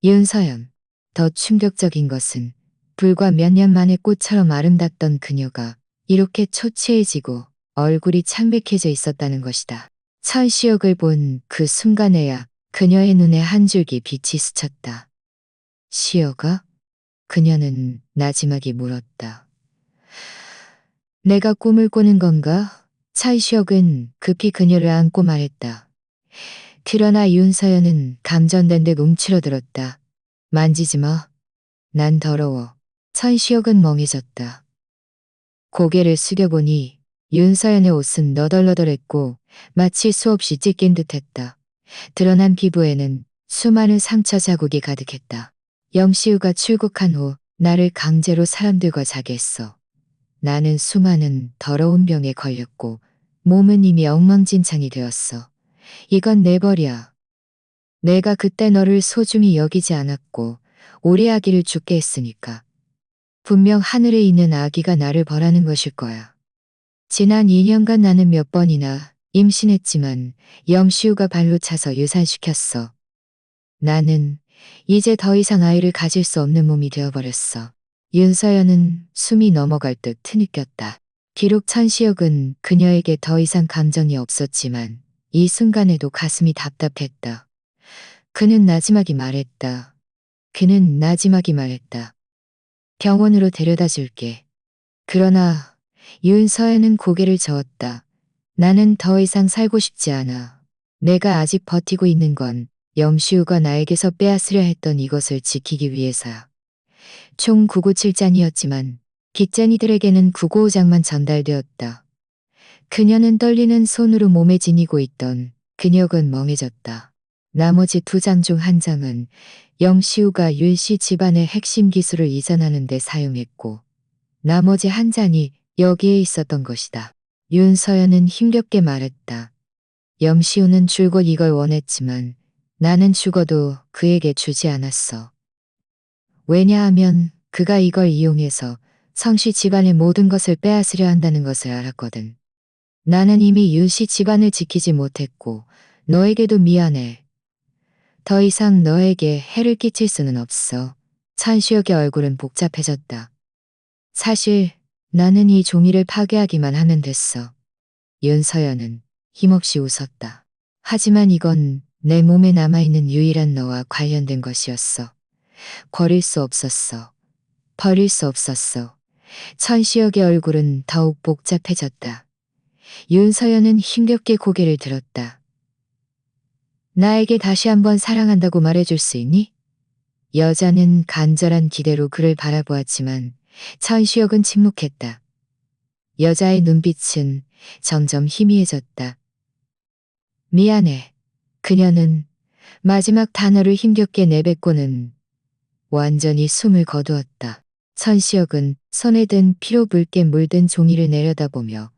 윤서연. 더 충격적인 것은 불과 몇 년 만에 꽃처럼 아름답던 그녀가 이렇게 초췌해지고 얼굴이 창백해져 있었다는 것이다. 천시혁을 본 그 순간에야 그녀의 눈에 한 줄기 빛이 스쳤다. 시혁아? 그녀는 나지막이 물었다. 내가 꿈을 꾸는 건가? 천시혁은 급히 그녀를 안고 말했다. 그러나 윤서연은 감전된 듯 움츠러들었다. 만지지 마. 난 더러워. 천시혁은 멍해졌다. 고개를 숙여보니 윤서연의 옷은 너덜너덜했고 마치 수없이 찢긴 듯했다. 드러난 피부에는 수많은 상처 자국이 가득했다. 염시우가 출국한 후 나를 강제로 사람들과 자게 했어. 나는 수많은 더러운 병에 걸렸고 몸은 이미 엉망진창이 되었어. 이건 내 벌이야. 내가 그때 너를 소중히 여기지 않았고 우리 아기를 죽게 했으니까. 분명 하늘에 있는 아기가 나를 벌하는 것일 거야. 지난 2년간 나는 몇 번이나 임신했지만 염시우가 발로 차서 유산시켰어. 나는 이제 더 이상 아이를 가질 수 없는 몸이 되어버렸어. 윤서연은 숨이 넘어갈 듯 트느꼈다. 비록 천시혁은 그녀에게 더 이상 감정이 없었지만 이 순간에도 가슴이 답답했다. 그는 나지막이 말했다. 그는 나지막이 말했다. 병원으로 데려다 줄게. 그러나 윤서연은 고개를 저었다. 나는 더 이상 살고 싶지 않아. 내가 아직 버티고 있는 건 염시우가 나에게서 빼앗으려 했던 이것을 지키기 위해서야. 총 997잔이었지만 빚쟁이들에게는 995장만 전달되었다. 그녀는 떨리는 손으로 몸에 지니고 있던 근육은 멍해졌다. 나머지 2장 중 1장은 염시우가 윤씨 집안의 핵심 기술을 이전하는 데 사용했고 나머지 1잔이 여기에 있었던 것이다. 윤서연은 힘겹게 말했다. 염시우는 줄곧 이걸 원했지만 나는 죽어도 그에게 주지 않았어. 왜냐하면 그가 이걸 이용해서 성씨 집안의 모든 것을 빼앗으려 한다는 것을 알았거든. 나는 이미 윤씨 집안을 지키지 못했고 너에게도 미안해. 더 이상 너에게 해를 끼칠 수는 없어. 찬시혁의 얼굴은 복잡해졌다. 사실 나는 이 종이를 파괴하기만 하면 됐어. 윤서연은 힘없이 웃었다. 하지만 이건 내 몸에 남아있는 유일한 너와 관련된 것이었어. 버릴 수 없었어. 버릴 수 없었어. 천시혁의 얼굴은 더욱 복잡해졌다. 윤서연은 힘겹게 고개를 들었다. 나에게 다시 한번 사랑한다고 말해줄 수 있니? 여자는 간절한 기대로 그를 바라보았지만 천시혁은 침묵했다. 여자의 눈빛은 점점 희미해졌다. 미안해. 그녀는 마지막 단어를 힘겹게 내뱉고는 완전히 숨을 거두었다. 천시혁은 손에 든 피로 붉게 물든 종이를 내려다보며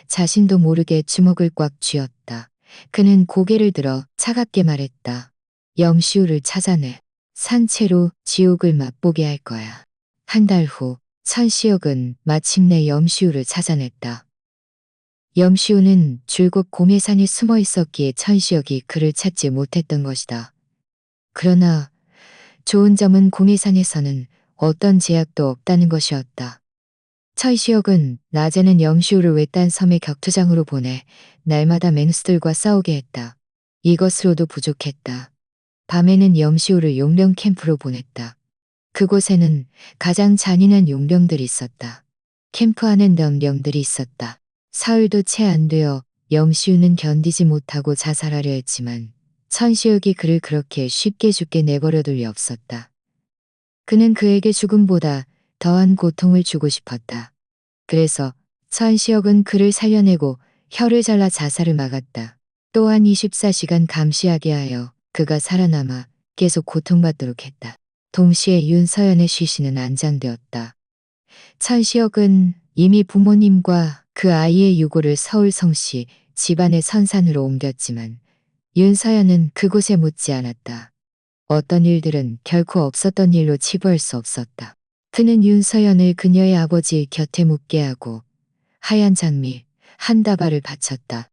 자신도 모르게 주먹을 꽉 쥐었다. 그는 고개를 들어 차갑게 말했다. 영시우를 찾아내. 산채로 지옥을 맛보게 할 거야. 한 달 후 천시혁은 마침내 염시우를 찾아냈다. 염시우는 줄곧 고매산에 숨어 있었기에 천시혁이 그를 찾지 못했던 것이다. 그러나 좋은 점은 고매산에서는 어떤 제약도 없다는 것이었다. 천시혁은 낮에는 염시우를 외딴 섬의 격투장으로 보내 날마다 맹수들과 싸우게 했다. 이것으로도 부족했다. 밤에는 염시우를 용병 캠프로 보냈다. 그곳에는 가장 잔인한 용병들이 있었다. 캠프 안엔 연병들이 있었다. 사흘도 채 안 되어 염시우는 견디지 못하고 자살하려 했지만 천시혁이 그를 그렇게 쉽게 죽게 내버려둘 리 없었다. 그는 그에게 죽음보다 더한 고통을 주고 싶었다. 그래서 천시혁은 그를 살려내고 혀를 잘라 자살을 막았다. 또한 24시간 감시하게 하여 그가 살아남아 계속 고통받도록 했다. 동시에 윤서연의 시신은 안장되었다. 천시혁은 이미 부모님과 그 아이의 유고를 서울 성씨 집안의 선산으로 옮겼지만 윤서연은 그곳에 묻지 않았다. 어떤 일들은 결코 없었던 일로 치부할 수 없었다. 그는 윤서연을 그녀의 아버지 곁에 묵게 하고 하얀 장미 한 다발을 바쳤다.